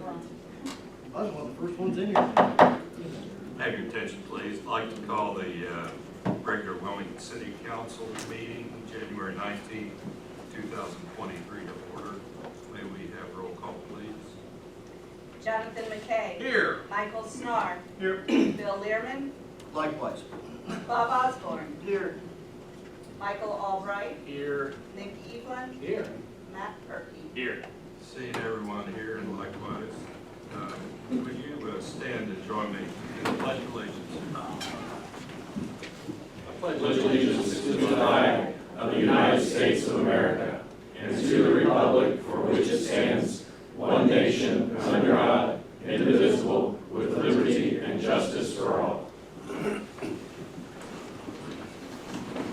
I was one of the first ones in here. Have your attention, please. I'd like to call the regular Wilmington City Council meeting, January 19th, 2023 to order. May we have roll call, please? Jonathan McKay. Here. Michael Snar. Here. Bill Learman. Likewise. Bob Osborne. Here. Michael Albright. Here. Nick Evelyn. Here. Matt Perky. Here. Seeing everyone here, and likewise, would you stand and join me in the Pledge of Allegiance? I pledge allegiance to the flag of the United States of America and to the republic for which it stands, one nation, under God, indivisible, with liberty and justice for all.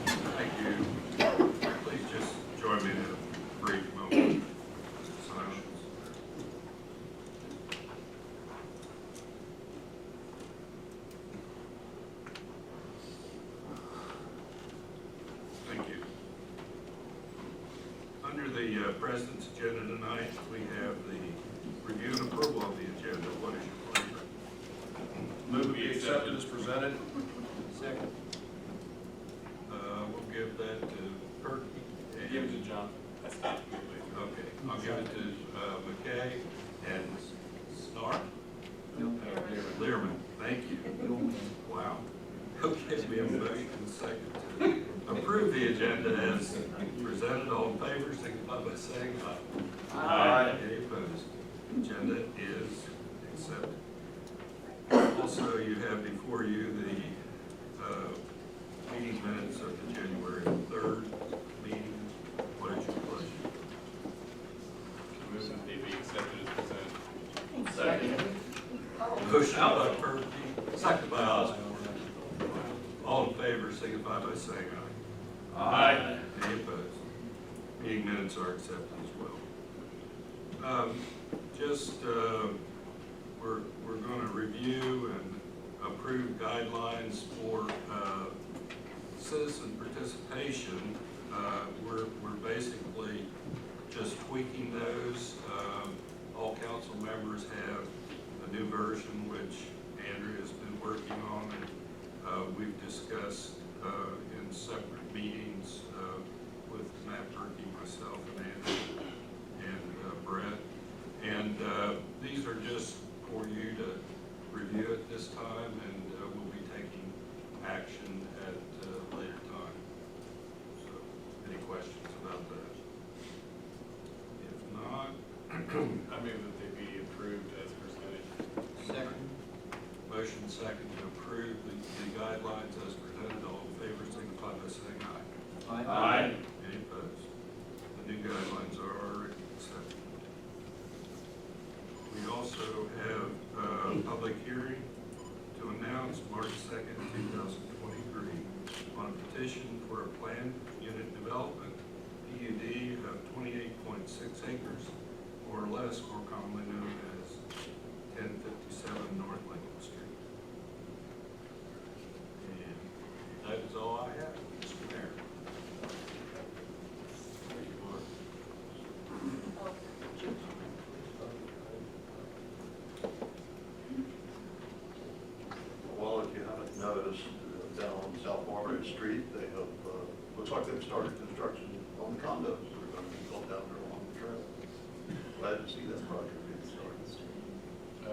Thank you. Please just join me in a brief moment of silence. Thank you. Under the President's agenda tonight, we have the review and approval of the agenda. What is your pleasure? Move be accepted as presented. Second. We'll give that to Perky. and- Give it to John. Okay, I'll give it to McKay and Snar. Learman, thank you. Wow. Okay, we have a motion and a second to approve the agenda as presented. All in favor, signify by saying aye. Aye. Any opposed? Agenda is accepted. Also, you have before you the meeting minutes of the January 3rd meeting. What is your pleasure? Move that they be accepted as presented. Second. Motion by Perky, second by Osborne. All in favor, signify by saying aye. Aye. Any opposed? Meeting minutes are accepted as well. We're going to review and approve guidelines for citizen participation. We're basically just tweaking those. All council members have a new version, which Andrea has been working on, and we've discussed in separate meetings with Matt Perky, myself, and Andrea, and Brett. And these are just for you to review at this time, and we'll be taking action at a later time. So, any questions about that? If not, I move that they be approved as presented. Second. motion second to approve the guidelines as presented. All in favor, signify by saying aye. Aye. Any opposed? The new guidelines are already accepted. We also have a public hearing to announce March 2nd, 2023 on a petition for a planned unit development, PUD of 28.6 acres or less, more commonly known as 1057 North Lincoln Street. And that is all I have, Mr. Mayor. Thank you, Mark. Well, if you haven't noticed, down on South Margaret Street, they have, looks like they've started construction on the condos that are going to be built down there along the trail. Glad to see that project being started.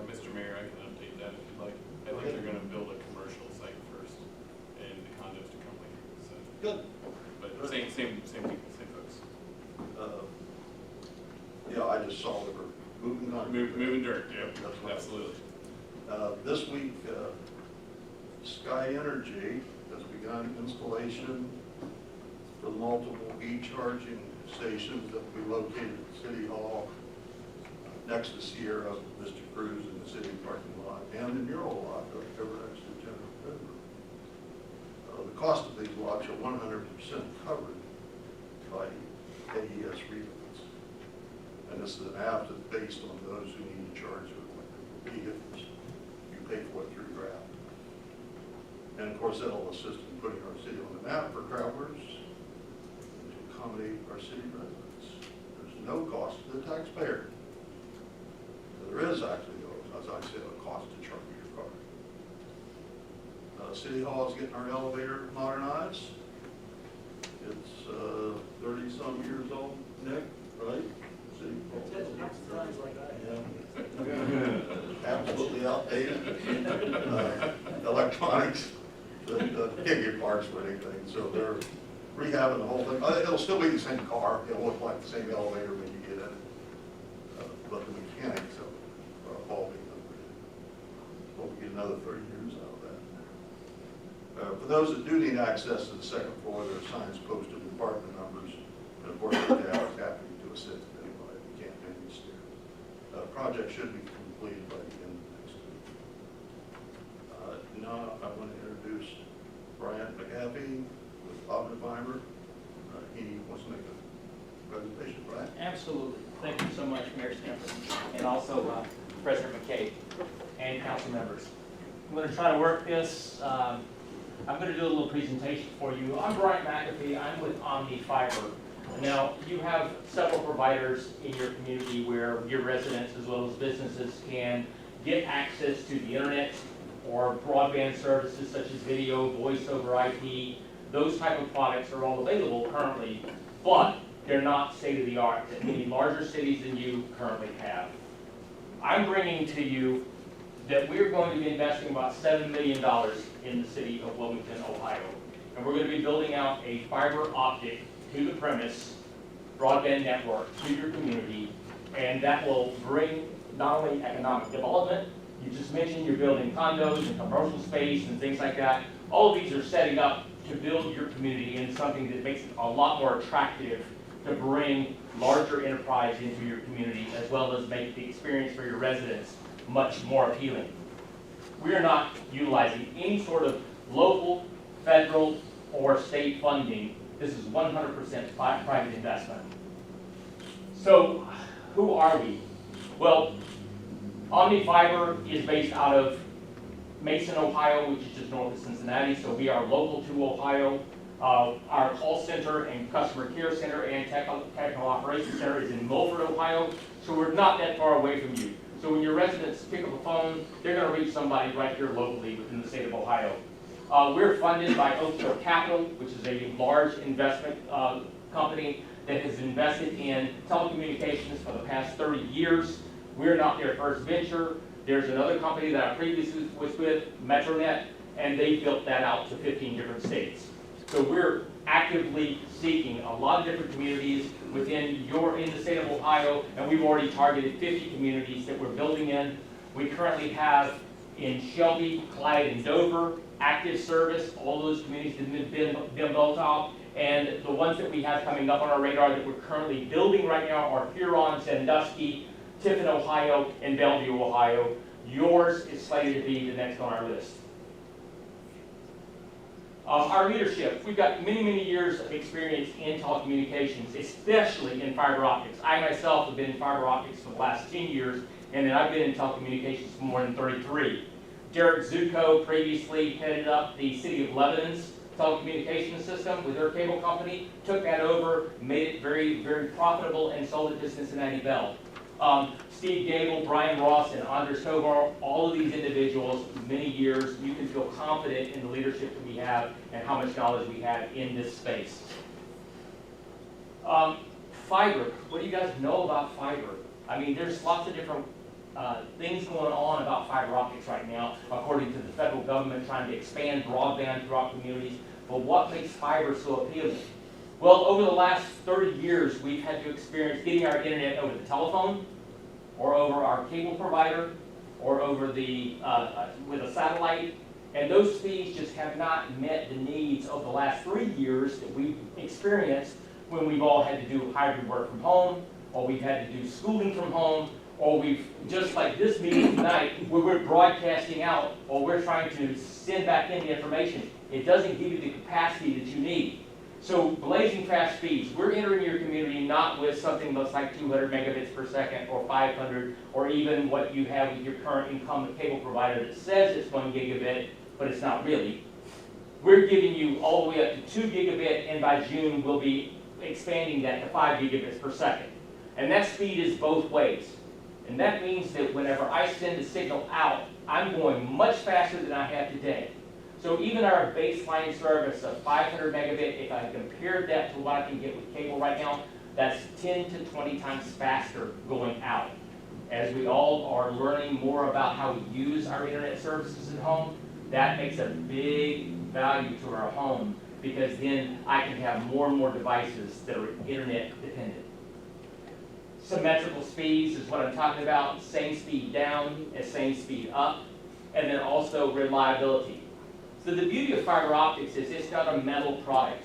Mr. Mayor, I can update that if you'd like. I think they're going to build a commercial site first and the condos to come later. So, Good. but same people, same folks. Yeah, I just saw they were moving on. Moving dirt, yep, That's right. absolutely. This week, Sky Energy has begun installation for multiple e-charging stations that will be located at City Hall, next to Sierra, Mr. Cruz in the city parking lot, and the mural lot over next to General River. The cost of these lots are 100% covered by AES rebates. And this is an app that's based on those who need to charge their electric vehicles. You pay for it through your app. And of course, that'll assist in putting our city on the map for travelers and to accommodate our city residents. There's no cost to the taxpayer. There is actually City Hall is getting our elevator modernized. It's 30-some years old, Nick, right? City Hall. Yeah. Absolutely outdated. Electronics, the can't get parts for anything, so they're rehabbing the whole thing. It'll still be the same car, it'll look like the same elevator when you get in it. But the mechanics are all being upgraded. Hope we get another 30 years out of that. For those that do need access to the second floor, there are signs posted with apartment numbers, and of course, the staff is happy to assist anybody who can't make these stairs. Project should be completed by the end of next week. Now, I want to introduce Brian McAfee with Oppenheimer. He wants to make a presentation, Brian. Absolutely. Thank you so much, Mayor Stanford, and also President McKay and council members. I'm going to try to work this. I'm going to do a little presentation for you. I'm Brian McAfee. I'm with Omni Fiber. Now, you have several providers in your community where your residents as well as businesses can get access to the internet or broadband services such as video, voice over IP. Those type of products are all available currently, but they're not state-of-the-art that many larger cities than you currently have. I'm bringing to you that we're going to be investing about $7 million in the city of Wilmington, Ohio. And we're going to be building out a fiber optic to the premise broadband network to your community, and that will bring not only economic development. You just mentioned you're building condos and commercial space and things like that. All of these are setting up to build your community into something that makes it a lot more attractive to bring larger enterprise into your community, as well as make the experience for your residents much more appealing. We are not utilizing any sort of local, federal, or state funding. This is 100% private investment. So, who are we? Well, Omni Fiber is based out of Mason, Ohio, which is just north of Cincinnati, so we are local to Ohio. Our call center and customer care center and technical operations center is in Milford, Ohio, so we're not that far away from you. So when your residents pick up a phone, they're going to reach somebody right here locally within the state of Ohio. We're funded by Oak Hill Capital, which is a large investment company that has invested in telecommunications for the past 30 years. We're not their first venture. There's another company that I previously was with, Metronet, and they built that out to 15 different states. So we're actively seeking a lot of different communities within the state of Ohio, and we've already targeted 50 communities that we're building in. We currently have in Shelby, Clyde, and Dover active service. All those communities have been built out, and the ones that we have coming up on our radar that we're currently building right now are Huron, Sandusky, Tiffin, Ohio, and Bellevue, Ohio. Yours is slated to be the next on our list. Our leadership, we've got many, many years of experience in telecommunications, especially in fiber optics. I myself have been in fiber optics for the last 10 years, and then I've been in telecommunications for more than 33. Derek Zuko previously headed up the City of Lebanon's telecommunications system with their cable company, took that over, made it very, very profitable, and sold it to Cincinnati Bell. Steve Gable, Brian Ross, and Andres Tovar, all of these individuals, many years, you can feel confident in the leadership that we have and how much knowledge we have in this space. Fiber, what do you guys know about fiber? I mean, there's lots of different things going on about fiber optics right now, according to the federal government trying to expand broadband throughout communities. But what makes fiber so appealing? Well, over the last 30 years, we've had to experience getting our internet over the telephone, or over our cable provider, or over the with a satellite, and those speeds just have not met the needs of the last 3 years that we've experienced when we've all had to do hybrid work from home, or we've had to do schooling from home, or we've, just like this meeting tonight, where we're broadcasting out, or we're trying to send back in the information. It doesn't give you the capacity that you need. So blazing fast speeds, we're entering your community not with something that's like 200 megabits per second or 500, or even what you have with your current incumbent cable provider that says it's 1 gigabit, but it's not really. We're giving you all the way up to 2 gigabit, and by June we'll be expanding that to 5 gigabits per second. And that speed is both ways. And that means that whenever I send a signal out, I'm going much faster than I have today. So even our baseline service of 500 megabit, if I compared that to what I can get with cable right now, that's 10 to 20 times faster going out. As we all are learning more about how we use our internet services at home, that makes a big value to our home, because then I can have more and more devices that are internet dependent. Symmetrical speeds is what I'm talking about, same speed down as same speed up, and then also reliability. So the beauty of fiber optics is it's got a metal product,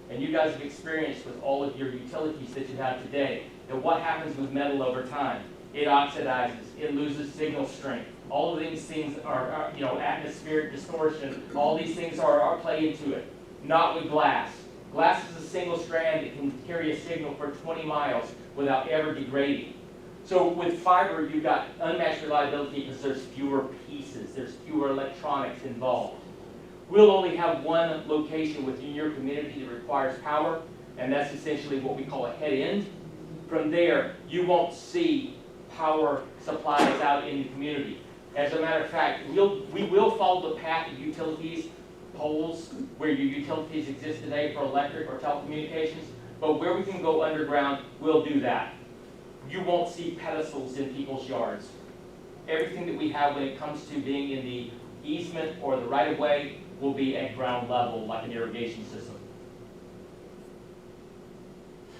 and you guys have experienced with all of your utilities that you have today, that what happens with metal over time? It oxidizes, it loses signal strength. All of these things are atmospheric distortion, all these things are play into it. Not with glass. Glass is a single strand that can carry a signal for 20 miles without ever degrading. So with fiber, you've got unmatched reliability because there's fewer pieces, there's fewer electronics involved. We'll only have one location within your community that requires power, and that's essentially what we call a head end. From there, you won't see power supplies out in the community. As a matter of fact, we will follow the path of utilities, poles where your utilities exist today for electric or telecommunications, but where we can go underground, we'll do that. You won't see pedestals in people's yards. Everything that we have when it comes to being in the easement or the right-of-way will be at ground level, like an irrigation system.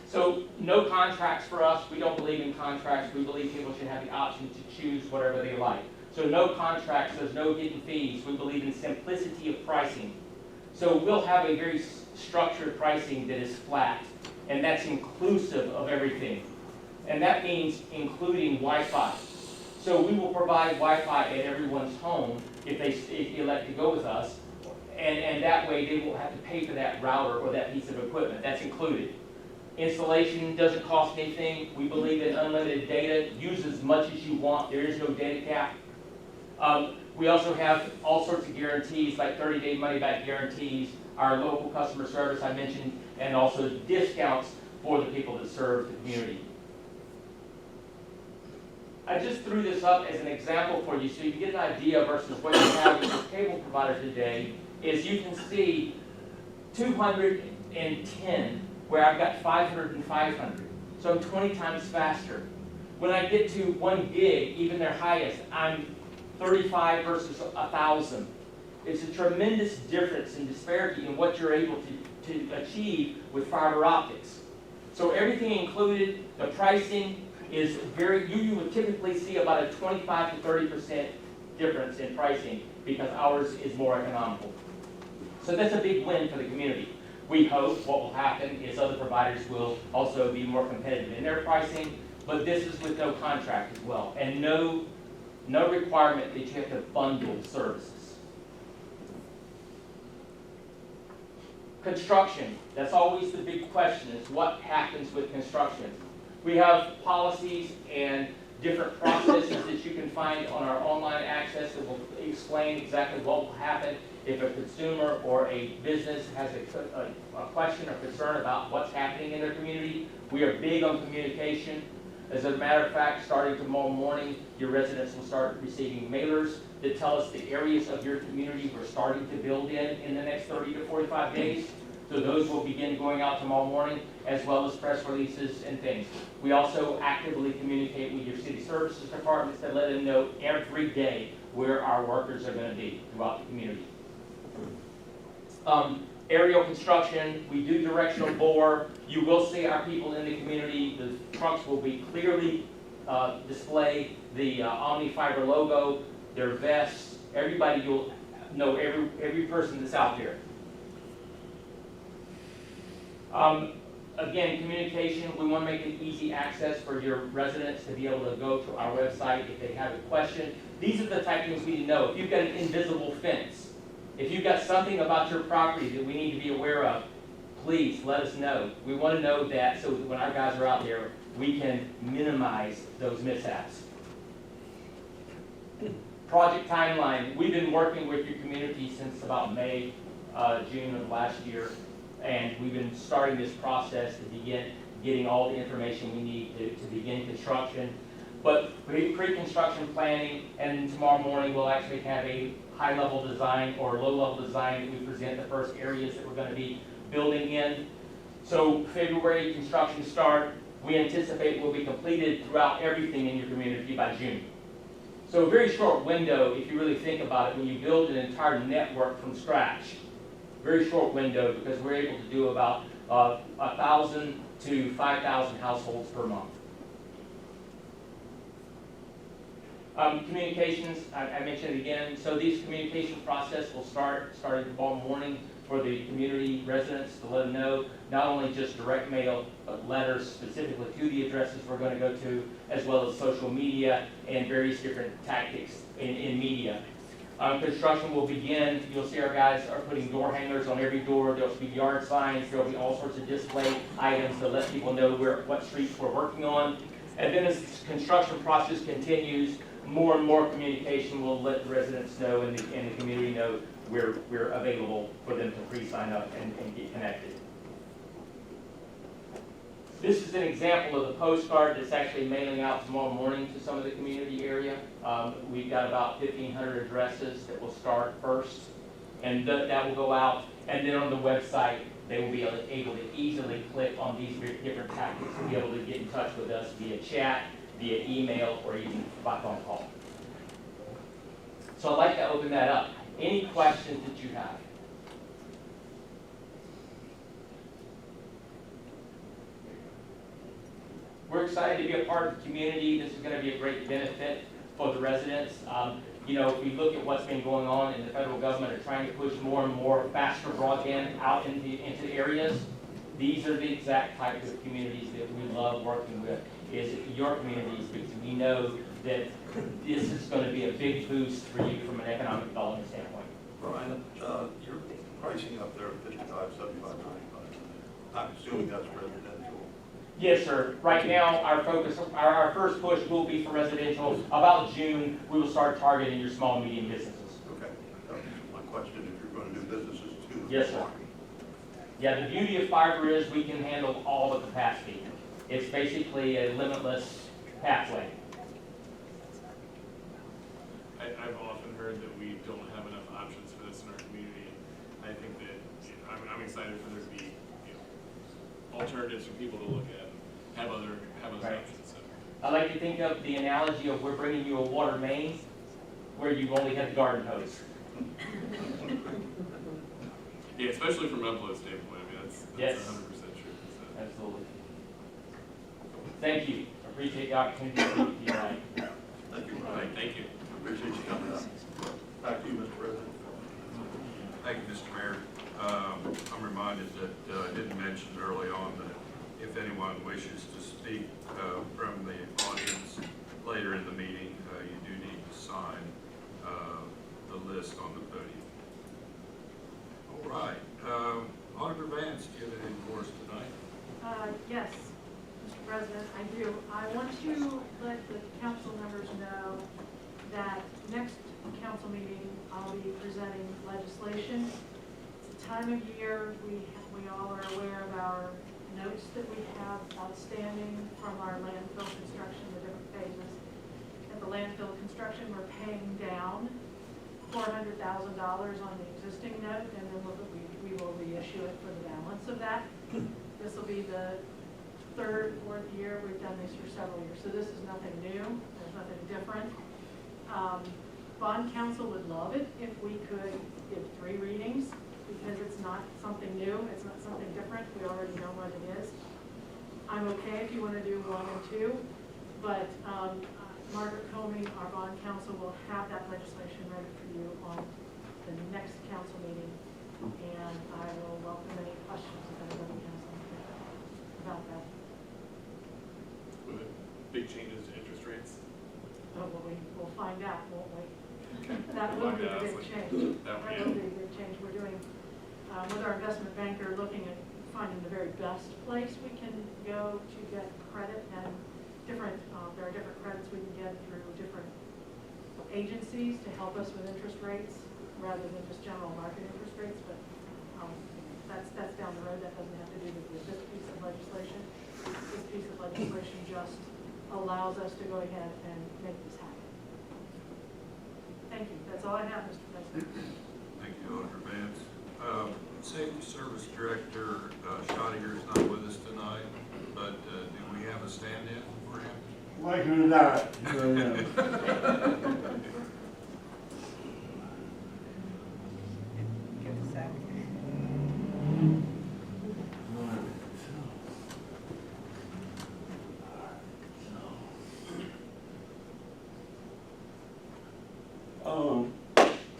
So no contracts for us. We don't believe in contracts. We believe people should have the option to choose whatever they like. So no contracts, there's no hidden fees. We believe in simplicity of pricing. So we'll have a very structured pricing that is flat, and that's inclusive of everything. And that means including Wi-Fi. So we will provide Wi-Fi at everyone's home if they elect to go with us, and that way they won't have to pay for that router or that piece of equipment. That's included. Installation doesn't cost anything. We believe in unlimited data. Use as much as you want. There is no data cap. We also have all sorts of guarantees, like 30-day money-back guarantees, our local customer service I mentioned, and also discounts for the people that serve the community. I just threw this up as an example for you so you get an idea versus what you have with your cable provider today. Is you can see 210 where I've got 500 and 500. So I'm 20 times faster. When I get to 1 gig, even their highest, I'm 35 versus 1,000. It's a tremendous difference in disparity in what you're able to achieve with fiber optics. So everything included, the pricing is you would typically see about a 25 to 30% difference in pricing because ours is more economical. So that's a big win for the community. We hope what will happen is other providers will also be more competitive in their pricing, but this is with no contract as well, and no requirement that you have to bundle services. Construction, that's always the big question, is what happens with construction. We have policies and different processes that you can find on our online access that will explain exactly what will happen if a consumer or a business has a question or concern about what's happening in their community. We are big on communication. As a matter of fact, starting tomorrow morning, your residents will start receiving mailers that tell us the areas of your community we're starting to build in the next 30 to 45 days. So those will begin going out tomorrow morning, as well as press releases and things. We also actively communicate with your city services departments to let them know every day where our workers are going to be throughout the community. Aerial construction, we do directional bore. You will see our people in the community. The trucks will be clearly display the OmniFiber logo, their vests. Everybody, you'll know every person that's out there. Again, communication, we want to make it easy access for your residents to be able to go to our website if they have a question. These are the type of things we need to know. If you've got an invisible fence, if you've got something about your property that we need to be aware of, please let us know. We want to know that so that when our guys are out there, we can minimize those mishaps. Project timeline. We've been working with your community since about May, June of last year. And we've been starting this process to begin getting all the information we need to begin construction. But pre-construction planning, and tomorrow morning we'll actually have a high-level design or low-level design that we present the first areas that we're going to be building in. So February construction start, we anticipate will be completed throughout everything in your community by June. So a very short window, if you really think about it, when you build an entire network from scratch. Very short window, because we're able to do about 1,000 to 5,000 households per month. Communications, I mentioned it again. So these communication process will start tomorrow morning for the community residents to let them know, not only just direct mail, but letters specifically to the addresses we're going to go to, as well as social media and various different tactics in media. Construction will begin. You'll see our guys are putting door hangers on every door. There'll be yard signs. There'll be all sorts of display items to let people know what streets we're working on. And then as the construction process continues, more and more communication will let the residents know and the community know we're available for them to pre-sign up and get connected. This is an example of the postcard that's actually mailing out tomorrow morning to some of the community area. We've got about 1,500 addresses that will start first, and that will go out. And then on the website, they will be able to easily click on these different tactics to be able to get in touch with us via chat, via email, or even by phone call. So I'd like to open that up. Any questions that you have? We're excited to be a part of the community. This is going to be a great benefit for the residents. You know, if we look at what's been going on in the federal government, are trying to push more and more faster broadband out into areas. These are the exact types of communities that we love working with, is your communities, because we know that this is going to be a big boost for you from an economic development standpoint. Brian, you're pricing up there at 55, 75, 95. I'm assuming that's residential. Yes, sir. Right now, our focus, our first push will be for residential. About June, we will start targeting your small, medium businesses. Okay. That was my question, if you're going to do businesses too. Yes, sir. Yeah, the beauty of fiber is we can handle all the capacity. It's basically a limitless pathway. I've often heard that we don't have enough options for this in our community. I think that I'm excited for there to be alternatives for people to look at, have other Right. options. So. I like to think of the analogy of we're bringing you a water main where you've only had the garden hose. Yeah, especially from an upload standpoint. I mean, that's Yes. 100% true. So. Absolutely. Thank you. I appreciate the opportunity to speak to you tonight. Thank you, All Brian. right, thank you. Appreciate you coming up. Back to you, Mr. President. Thank you, Mr. Mayor. I'm reminded that I didn't mention early on that if anyone wishes to speak from the audience later in the meeting, you do need to sign the list on the podium. All right. Auditor Vance, do you have anything for us tonight? Yes, Mr. President, I do. I want to let the council members know that next council meeting, I'll be presenting legislation. It's a time of year, we all are aware of our notes that we have outstanding from our landfill construction, the different phases. At the landfill construction, we're paying down $400,000 on the existing note, and then we will reissue it for the balance of that. This will be the third, fourth year. We've done this for several years, so this is nothing new. There's nothing different. Bond counsel would love it if we could give 3 readings, because it's not something new, it's not something different. We already know what it is. I'm okay if you want to do 1 and 2, but Margaret Comey, our bond counsel, will have that legislation ready for you on the next council meeting, and I will welcome any questions if anybody has anything about that. With big changes to interest rates. But we'll find out, won't we? That will be a big change. That That will be a big change. We're doing, with our investment banker, looking at finding the very best place we can go to get credit, and different, there are different credits we can get through different agencies to help us with interest rates, rather than just general market interest rates, but that's down the road. That doesn't have to do with this piece of legislation. This piece of legislation just allows us to go ahead and make this happen. Thank you. That's all I have, Mr. President. Thank you, Auditor Vance. Safety Service Director Schottinger is not with us tonight, but do we have a stand-in for him? Like it or not. Give a sec.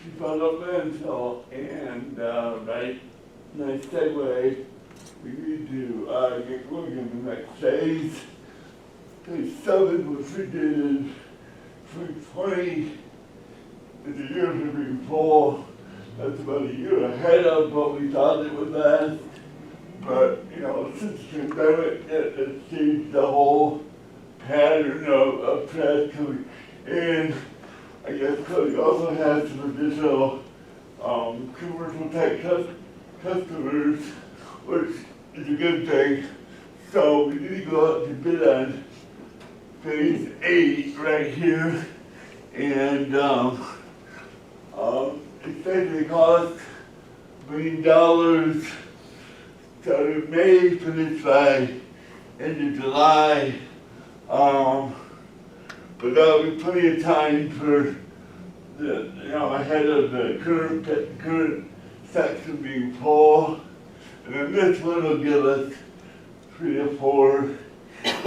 She brought up landfill and, right, nice segue. We need to, get going in the next phase. Phase 7 was redid 2020. It's a year to be full. That's about a year ahead of what we thought it would last. But, you know, since the pandemic, it changed the whole pattern of trash coming in. I guess Cody also has some additional commercial type customers, which is a good thing. So we need to go out to bid on phase 8 right here. And expected cost $1 million. Started May, finished by end of July. But that'll be plenty of time for the, ahead of the current section being full. And then this one will give us 3 or 4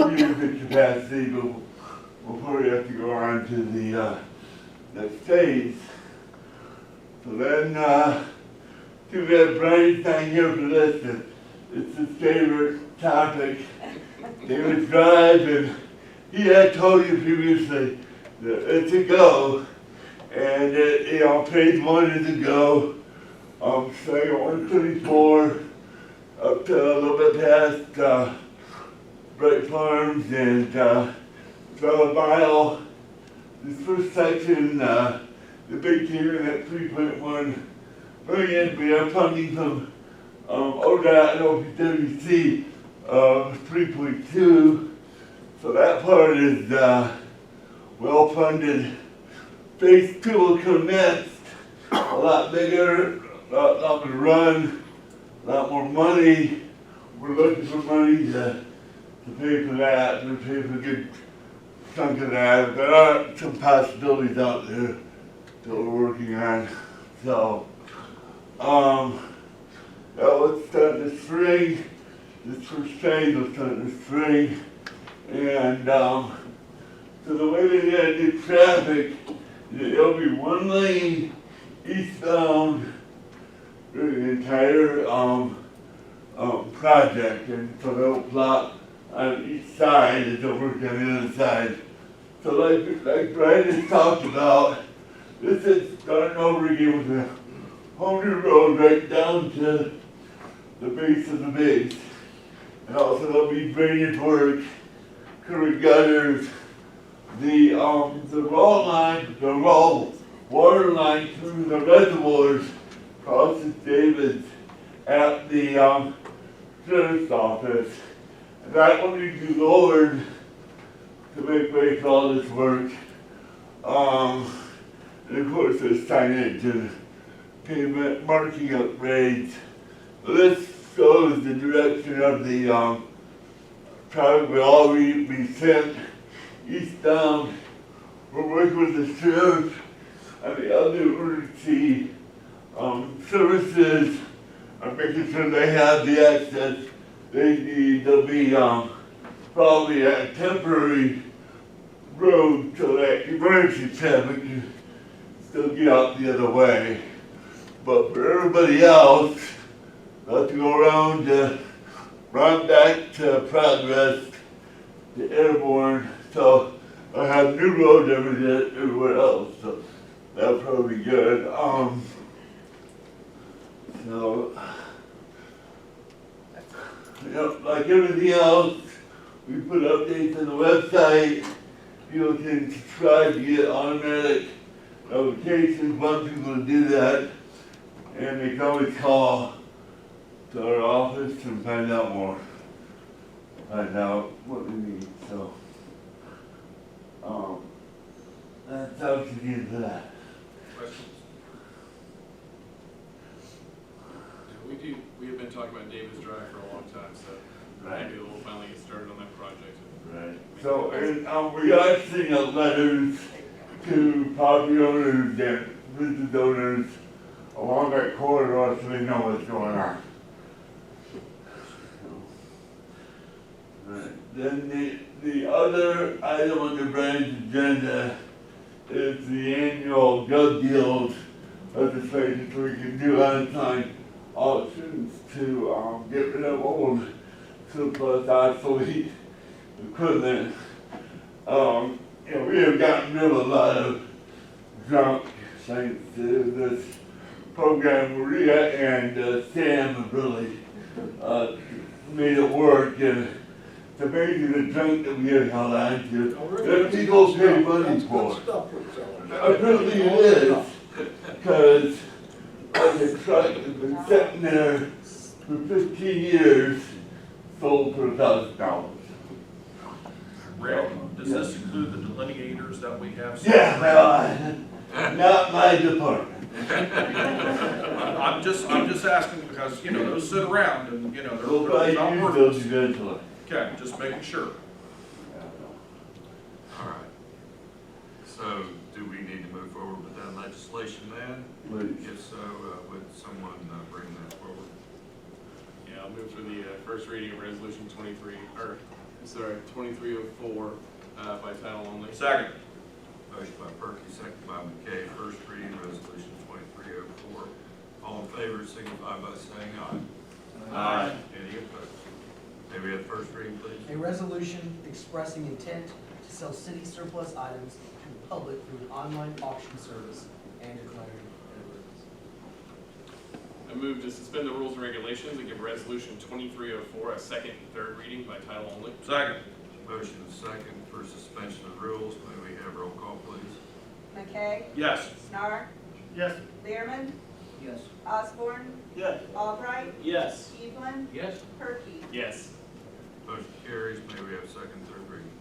years of capacity before we have to go on to the next phase. So then, too bad Brian's not here for this. It's his favorite topic. David Drive, and he had told you previously that it's a go, and phase 1 is a go. Starting 134 up to a little bit past Bright Farms and about a mile. This first section, the big tier at 3.1 million, we have funding from ODOT and OPWC of 3.2. So that part is well funded. Phase 2 will come next. A lot bigger, a lot more run, a lot more money. We're looking for money to pay for that, to pay for a good chunk of that. There are some possibilities out there that we're working on. So, let's start this spring. This first phase will start this spring. And so the way they're gonna do traffic, it'll be 1 lane eastbound through the entire project, and so they'll plot on each side as they'll work on the other side. So like Brian has talked about, this is starting over again with a whole new road right down to the base of the base. And also there'll be drainage work, curb gutters, the raw water line through the reservoirs crosses Davis at the sheriff's office. And that will need to be lowered to make way for all this work. And of course there's signage and pavement marking upgrades. This shows the direction of the traffic will all be sent eastbound. We're working with the sheriff and the other emergency services are making sure they have the access they need. There'll be probably a temporary road so that emergency traffic can still get out the other way. But for everybody else, they'll have to go around run back to Progress, to Airborne, so I have new roads everywhere else, so that'll probably be good. Like everything else, we put updates on the website. People can subscribe to get automatic notifications. Want people to do that, and they can always call to our office and find out more. Find out what we need. So, that's how to get to that. Questions? Davis Drive for a long time, so Right. maybe we'll finally get started on that project. Right. So, and, we are sending out letters to property owners and business owners along that corridor so they know what's going on. Right. Then the other item on the branch agenda is the annual drug deals legislation, so we can do unassigned auctions to, get rid of old surplus obsolete equipment. We have gotten rid of a lot of junk thanks to this program. Maria and Sam have really made it work, and it's amazing the junk that we have held on to that people pay money for. Apparently it is, because the truck has been sitting there for 15 years, sold for $1,000. Rick, does this include the delineators that we have? Yeah, well, not my department. I'm just asking because, those sit around and, We'll they're not probably use working. those eventually. Okay, just making sure. All right. So do we need to move forward with that legislation then? Please. If so, would someone bring that forward? Yeah, I'll move for the first reading of resolution 2304 by title only. Second. Motion by Perky, second by McKay, first reading, resolution 2304. All in favor, signify by saying aye. Aye. Any opposed? May we have the first reading, please? A resolution expressing intent to sell city surplus items to the public through an online auction service and declaring an emergency. I move to suspend the rules and regulations and give resolution 2304 a second and third reading by title only. Second. Motion is second for suspension of rules. May we have roll call, please? McKay, Yes. Snar, Yes. Learman, Yes. Osborne, Yes. Albright, Yes. Evelyn, Yes. Perky. Yes. Motion carries. May we have second, third reading?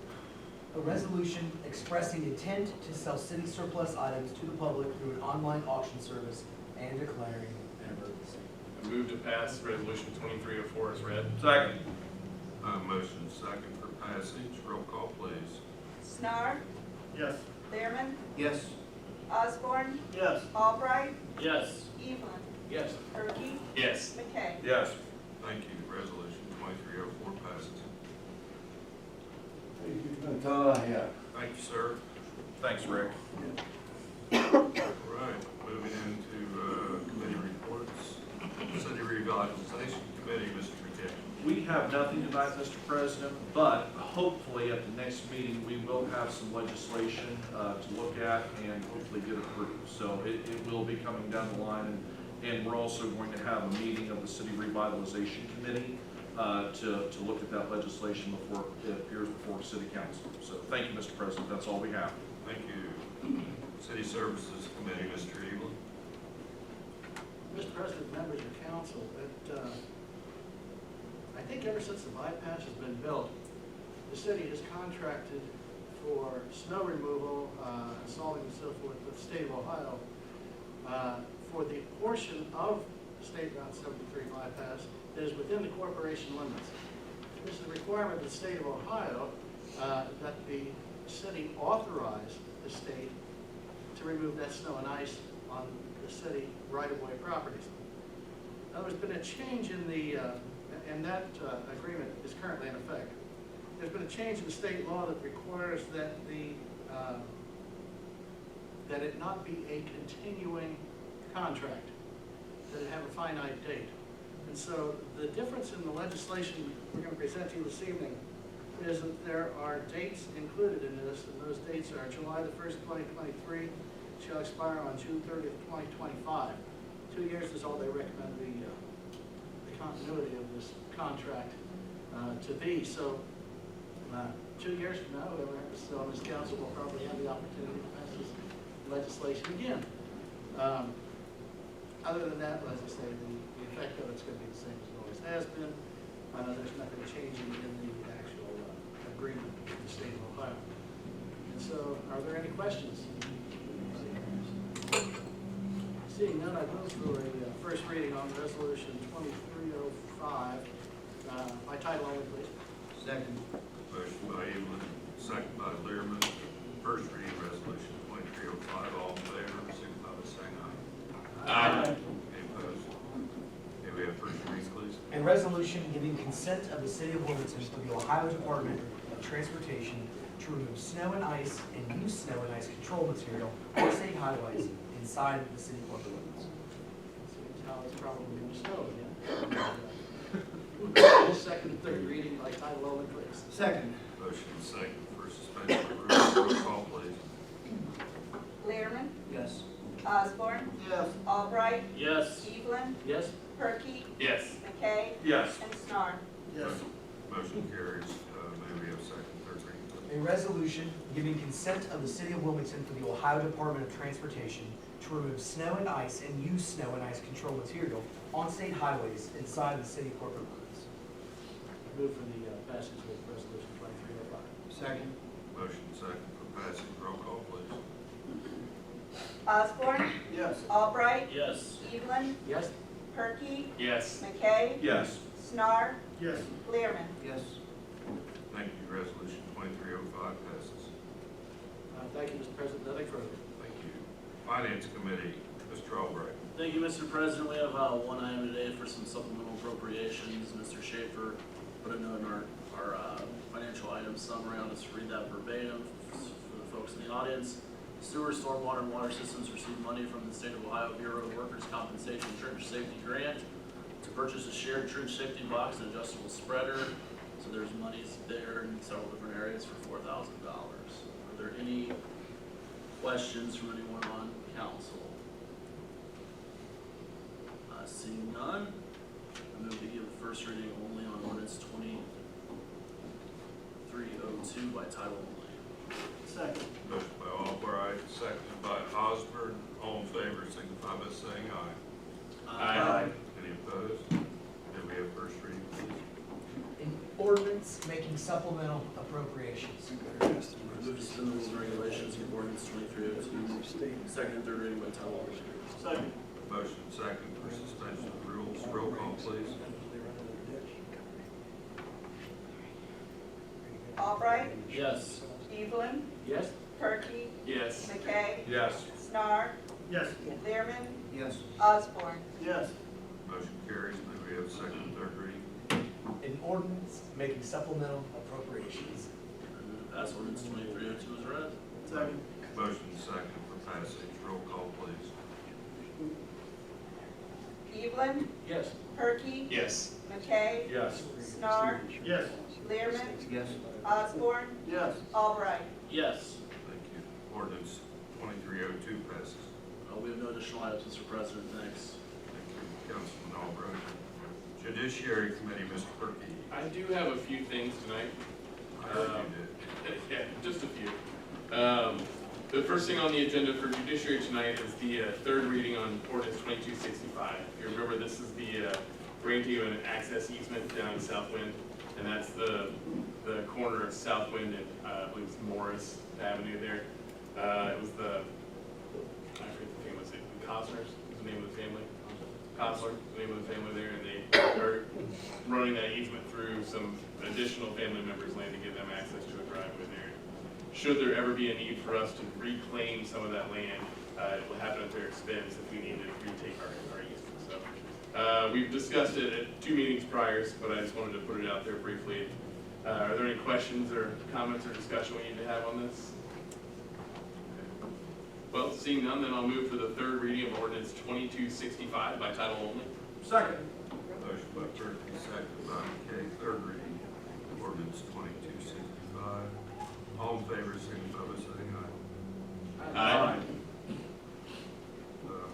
A resolution expressing intent to sell city surplus items to the public through an online auction service and declaring an emergency. I move to pass resolution 2304 as read. Second. Motion is second for passage. Roll call, please. Snar, Yes. Learman, Yes. Osborne, Yes. Albright, Yes. Evelyn, Yes. Perky, Yes. McKay. Yes. Thank you. Resolution 2304 passes. Thank you. That's all I have. Thank you, sir. Thanks, Rick. All right, moving into committee reports. City Revitalization Committee, Mr. McKay. We have nothing tonight, Mr. President, but hopefully at the next meeting, we will have some legislation to look at and hopefully get approved. So it will be coming down the line, and we're also going to have a meeting of the City Revitalization Committee to look at that legislation before it appears before City Council. So thank you, Mr. President, that's all we have. Thank you. City Services Committee, Mr. Eagle. Mr. President, members of council, I think ever since the bypass has been built, the city has contracted for snow removal, salting and so forth with the state of Ohio for the portion of State Route 73 bypass that is within the corporation limits. This is a requirement of the state of Ohio that the city authorize the state to remove that snow and ice on the city right-of-way properties. Now, there's been a change in the, and that agreement is currently in effect. There's been a change in the state law that requires that that it not be a continuing contract, that it have a finite date. And so the difference in the legislation we're going to present to you this evening is that there are dates included in this, and those dates are July the 1st, 2023, shall expire on June 30th, 2025. 2 years is all they recommend the continuity of this contract to be. So 2 years from now, whoever is still on this council will probably have the opportunity to pass this legislation again. Other than that, as I say, the effect of it's going to be the same as it always has been. There's nothing changing in the actual agreement with the state of Ohio. And so, are there any questions? Seeing none, I move for a first reading on resolution 2305, by title only, please. Second. Motion by Evelyn, second by Learman. First reading resolution 2305. All in favor, signify by saying aye. Aye. Any opposed? May we have first reading, please? A resolution giving consent of the city of Wilmington to the Ohio Department of Transportation to remove snow and ice and use snow and ice control material on state highways inside the city corporate limits. Seeing how it's probably going to snow again. Second and third reading by title only, please. Second. Motion second for suspension of rules. Roll call, please. Learman, Yes. Osborne, Yes. Albright, Yes. Evelyn, Yes. Perky, Yes. McKay, Yes. and Snar. Yes. Motion carries. May we have second, third reading, please? A resolution giving consent of the city of Wilmington for the Ohio Department of Transportation to remove snow and ice and use snow and ice control material on state highways inside the city corporate limits. Move for the passage of resolution 2305. Second. Motion second for passage. Roll call, please. Osborne, Yes. Albright, Yes. Evelyn, Yes. Perky, Yes. McKay, Yes. Snar, Yes. Learman. Yes. Thank you. Resolution 2305 passes. Thank you, Mr. President. Nothing further. Thank you. Finance Committee, Mr. Albright. Thank you, Mr. President. We have one item today for some supplemental appropriations. Mr. Schaefer put a note in our financial item summary. I'll just read that verbatim for the folks in the audience. Sewer, stormwater, and water systems received money from the State of Ohio Bureau of Workers' Compensation Trench Safety Grant to purchase a shared trench safety box and adjustable spreader. So there's monies there in several different areas for $4,000. Are there any questions from anyone on council? Seeing none, I move to give the first reading only on ordinance 2302 by title only. Second. Motion by Albright, seconded by Osborne. All in favor, signify by saying aye. Aye. Any opposed? May we have first reading, please? An ordinance making supplemental appropriations. Move to suspend the rules and regulations of ordinance 2302, second and third reading by title only. Second. Motion second for suspension of rules. Roll call, please. Albright, Yes. Evelyn, Yes. Perky, Yes. McKay, Yes. Snar, Yes. Learman, Yes. Osborne. Yes. Motion carries. May we have second and third reading? An ordinance making supplemental appropriations. I move to pass ordinance 2302 as read. Second. Motion second for passage. Roll call, please. Evelyn, Yes. Perky, Yes. McKay, Yes. Snar, Yes. Learman, Yes. Osborne, Yes. Albright. Yes. Thank you. Ordinance 2302 passes. We have no additional items, Mr. President. Thanks. Thank you, Councilman Albright. Judiciary Committee, Mr. Perky. I do have a few things tonight. I heard you did. Yeah, just a few. The first thing on the agenda for judiciary tonight is the third reading on ordinance 2265. If you remember, this is the granting of an access easement down in Southwind, and that's the corner of Southwind and I believe it's Morris Avenue there. It was the, I forget the family, was it the Cosners, is the name of the family? Cosler, the name of the family there, and they are running that easement through some additional family members' land to give them access to a driveway there. Should there ever be a need for us to reclaim some of that land, it will happen at their expense if we need to retake our easement. So we've discussed it at 2 meetings prior, but I just wanted to put it out there briefly. Are there any questions or comments or discussion we need to have on this? Okay. Well, seeing none, then I'll move for the third reading of ordinance 2265 by title only. Second. Motion by Perky, seconded by McKay. Third reading, ordinance 2265. All in favor, signify by saying aye. Aye.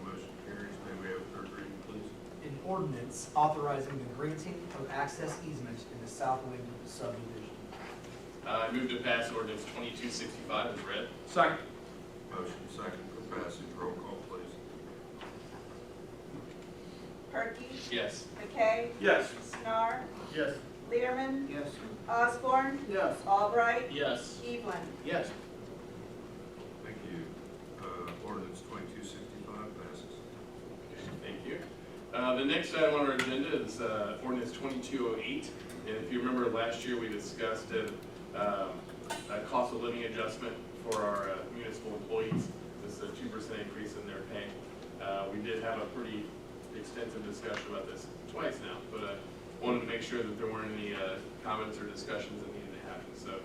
Motion carries. May we have third reading, please? An ordinance authorizing the granting of access easement in the Southwind subdivision. I move to pass ordinance 2265 as read. Second. Motion second for passage. Roll call, please. Perky, Yes. McKay, Yes. Snar, Yes. Learman, Yes. Osborne, Yes. Albright, Yes. Evelyn. Yes. Thank you. Ordinance 2265 passes. The next item on our agenda is ordinance 2208. And if you remember last year, we discussed a cost of living adjustment for our municipal employees. This is a 2% increase in their pay. We did have a pretty extensive discussion about this twice now, but I wanted to make sure that there weren't any comments or discussions that needed to happen. So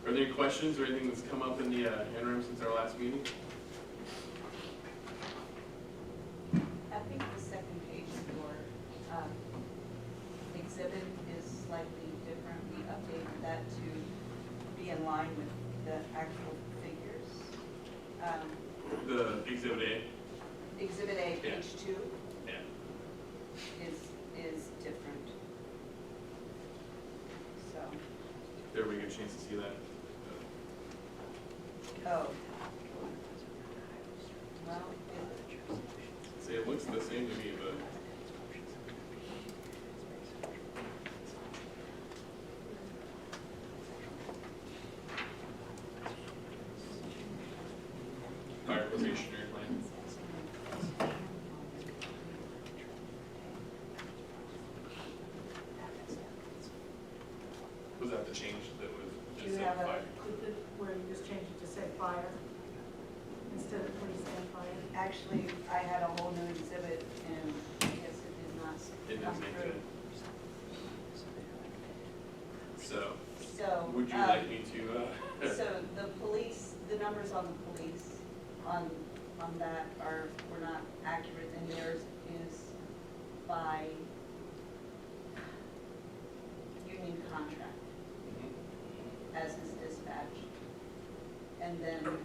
are there any questions or anything that's come up in the interim since our last meeting? I think the second page of your exhibit is slightly different. We updated that to be in line with the actual figures. The Exhibit A? Exhibit A, Yeah. page 2, Yeah. is different. So, Did everybody get a chance to see that? oh. Well, See, it looks the same to me, but fire probationary plan. Was that the change that was do just you said have fire? Where you just changed it to say fire instead of police and fire. actually, I had a whole new exhibit and I guess it did not It come does make through. it. So, So. would you like me to, So the police, the numbers on the police, on that were not accurate, and theirs is by union contract, as is dispatch. And then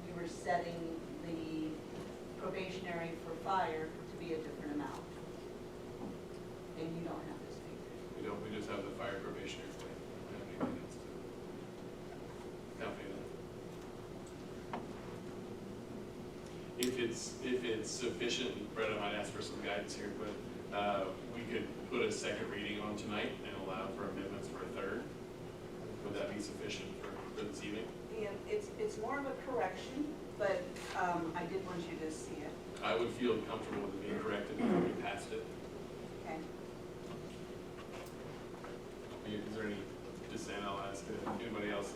we were setting the probationary for fire to be a different amount. And you don't have this figure. we don't, we just have the fire probationary plan. We don't have anything else to accompany that. If it's sufficient, Brett, I might ask for some guidance here, but we could put a second reading on tonight and allow for amendments for a third. Would that be sufficient for this evening? Yeah, it's more of a correction, but I did want you to see it, I would feel comfortable with it being corrected before we passed it. okay? Is there any dissent? I'll ask anybody else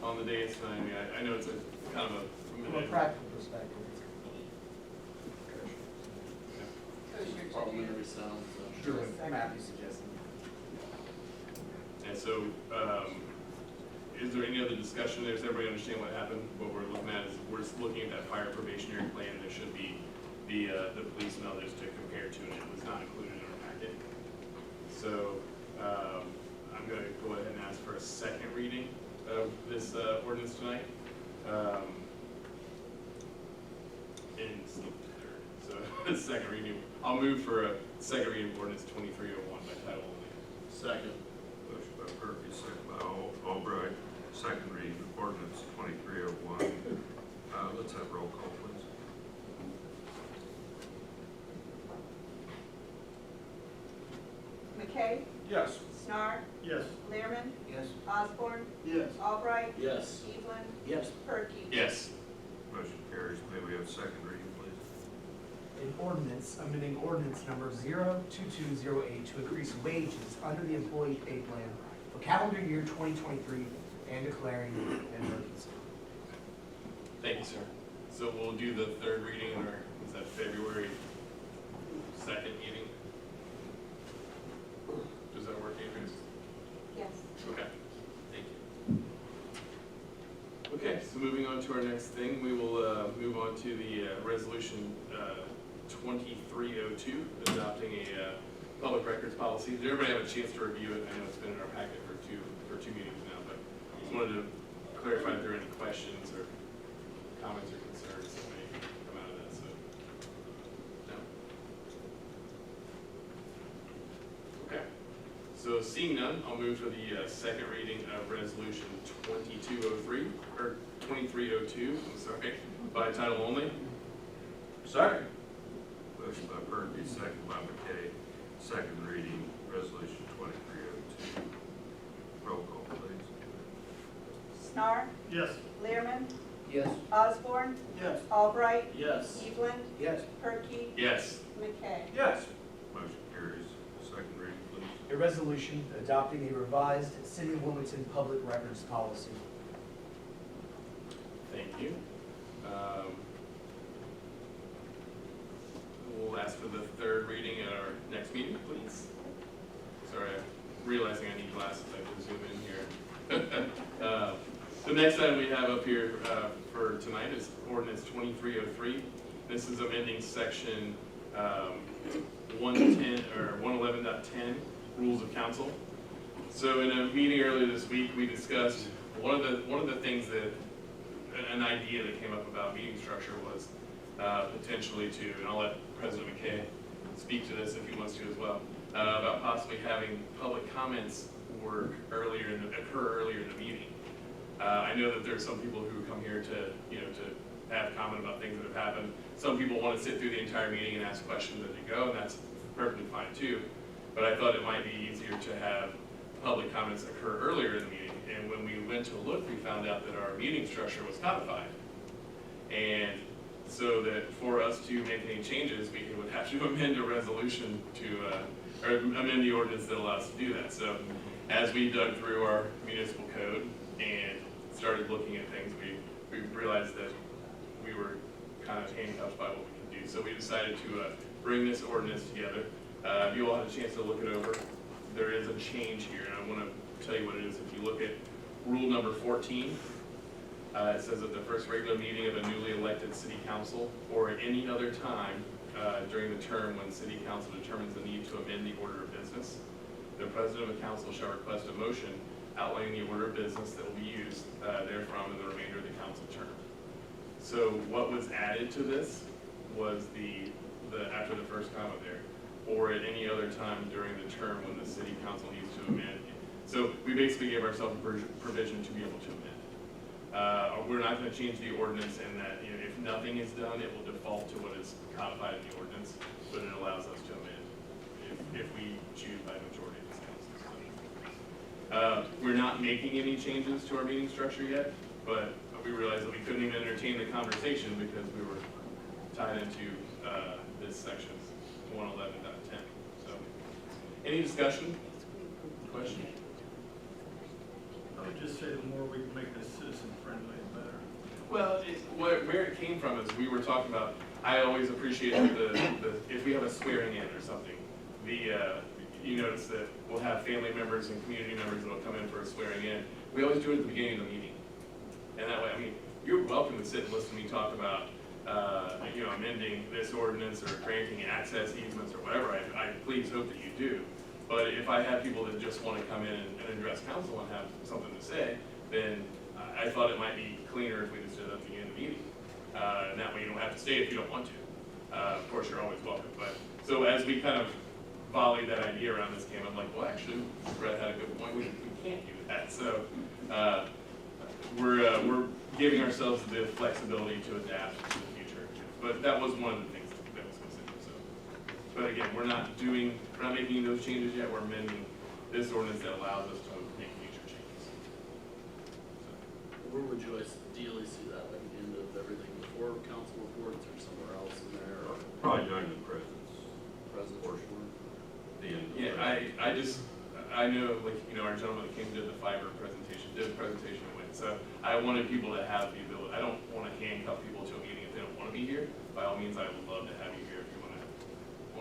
on the dais tonight. I mean, I know it's a kind of a From a practical perspective, it's So is your to-do. Parliamentary sound, so. sure what Matthew suggested. And so, is there any other discussion? Does everybody understand what happened? What we're looking at is we're just looking at that fire probationary plan, and there should be the police and others to compare to, and it was not included in our packet. So, I'm going to go ahead and ask for a second reading of this ordinance tonight. And so, the second reading, I'll move for a second reading of ordinance 2301 by title only. Second. Motion by Perky, second by Albright, second reading of ordinance 2301. Let's have roll call, please. McKay, Yes. Snar, Yes. Learman, Yes. Osborne, Yes. Albright, Yes. Evelyn, Yes. Perky. Yes. Motion carries. May we have a second reading, please? An ordinance, amending ordinance number 02208 to increase wages under the employee pay plan for calendar year 2023 and declaring an emergency. Thank you, sir. So we'll do the third reading in our, is that February 2nd meeting? Does that work, Adrian? Yes. Okay, thank you. Okay, so moving on to our next thing, we will move on to the resolution 2302, adopting a public records policy. Did everybody have a chance to review it? I know it's been in our packet for two meetings now, but just wanted to clarify if there are any questions or comments or concerns that may come out of that, so. No? Okay. So seeing none, I'll move for the second reading of resolution 2203, or 2302, I'm sorry, by title only. Second. Motion by Perky, second by McKay, second reading, resolution 2302. Roll call, please. Snar, Yes. Learman, Yes. Osborne, Yes. Albright, Yes. Evelyn, Yes. Perky, Yes. McKay. Yes. Motion carries. Second reading, please. A resolution adopting a revised City of Wilmington public records policy. Thank you. We'll ask for the third reading at our next meeting, please. Sorry, I'm realizing I need glasses, I have to zoom in here. The next item we have up here for tonight is ordinance 2303. This is amending section 110 or 111.10, rules of council. So in a meeting earlier this week, we discussed one of the things that an idea that came up about meeting structure was potentially to, and I'll let President McKay speak to this if he wants to as well, about possibly having public comments occur earlier in the meeting. I know that there's some people who come here to have comment about things that have happened. Some people want to sit through the entire meeting and ask questions as they go, and that's perfectly fine too. But I thought it might be easier to have public comments occur earlier in the meeting. And when we went to look, we found out that our meeting structure was codified. And so that for us to make any changes, we would have to amend a resolution to, or amend the ordinance that allows us to do that. So as we dug through our municipal code and started looking at things, we realized that we were kind of handcuffed by what we could do. So we decided to bring this ordinance together. You all had a chance to look it over. There is a change here, and I want to tell you what it is. If you look at rule number 14, it says that the first regular meeting of a newly elected city council or at any other time during the term when city council determines the need to amend the order of business, the president of the council shall request a motion outlining the order of business that will be used therefrom in the remainder of the council term. So what was added to this was the after the first comma there, or at any other time during the term when the city council needs to amend. So we basically gave ourselves a provision to be able to amend. We're not going to change the ordinance in that, if nothing is done, it will default to what is codified in the ordinance, but it allows us to amend if we choose by majority of this council. We're not making any changes to our meeting structure yet, but we realized that we couldn't even entertain the conversation because we were tied into this section 111.10. So, any discussion? Question? I would just say the more we can make this citizen friendly, the better. Well, where it came from is we were talking about, I always appreciate if we have a swearing in or something, you notice that we'll have family members and community members that will come in for a swearing in. We always do it at the beginning of the meeting. And that way, you're welcome to sit and listen to me talk about, amending this ordinance or granting access easements or whatever. I please hope that you do. But if I have people that just want to come in and address council and have something to say, then I thought it might be cleaner if we just did it at the beginning of the meeting. And that way you don't have to stay if you don't want to. Of course, you're always welcome. But so as we kind of volleyed that idea around this game, I'm like, well, actually, Brett had a good point. We can't do that. So we're giving ourselves the flexibility to adapt to the future. But that was one of the things that was considered. So, but again, we're not making those changes yet. We're amending this ordinance that allows us to make future changes. Where would you ideally see that, like the end of everything before council reports or somewhere else in there? Or Probably during the president's president portion. The end. Yeah, I know, our gentleman that came and did the fiber presentation, and went. So I wanted people to have the ability. I don't want to handcuff people to a meeting if they don't want to be here. By all means, I would love to have you here if you want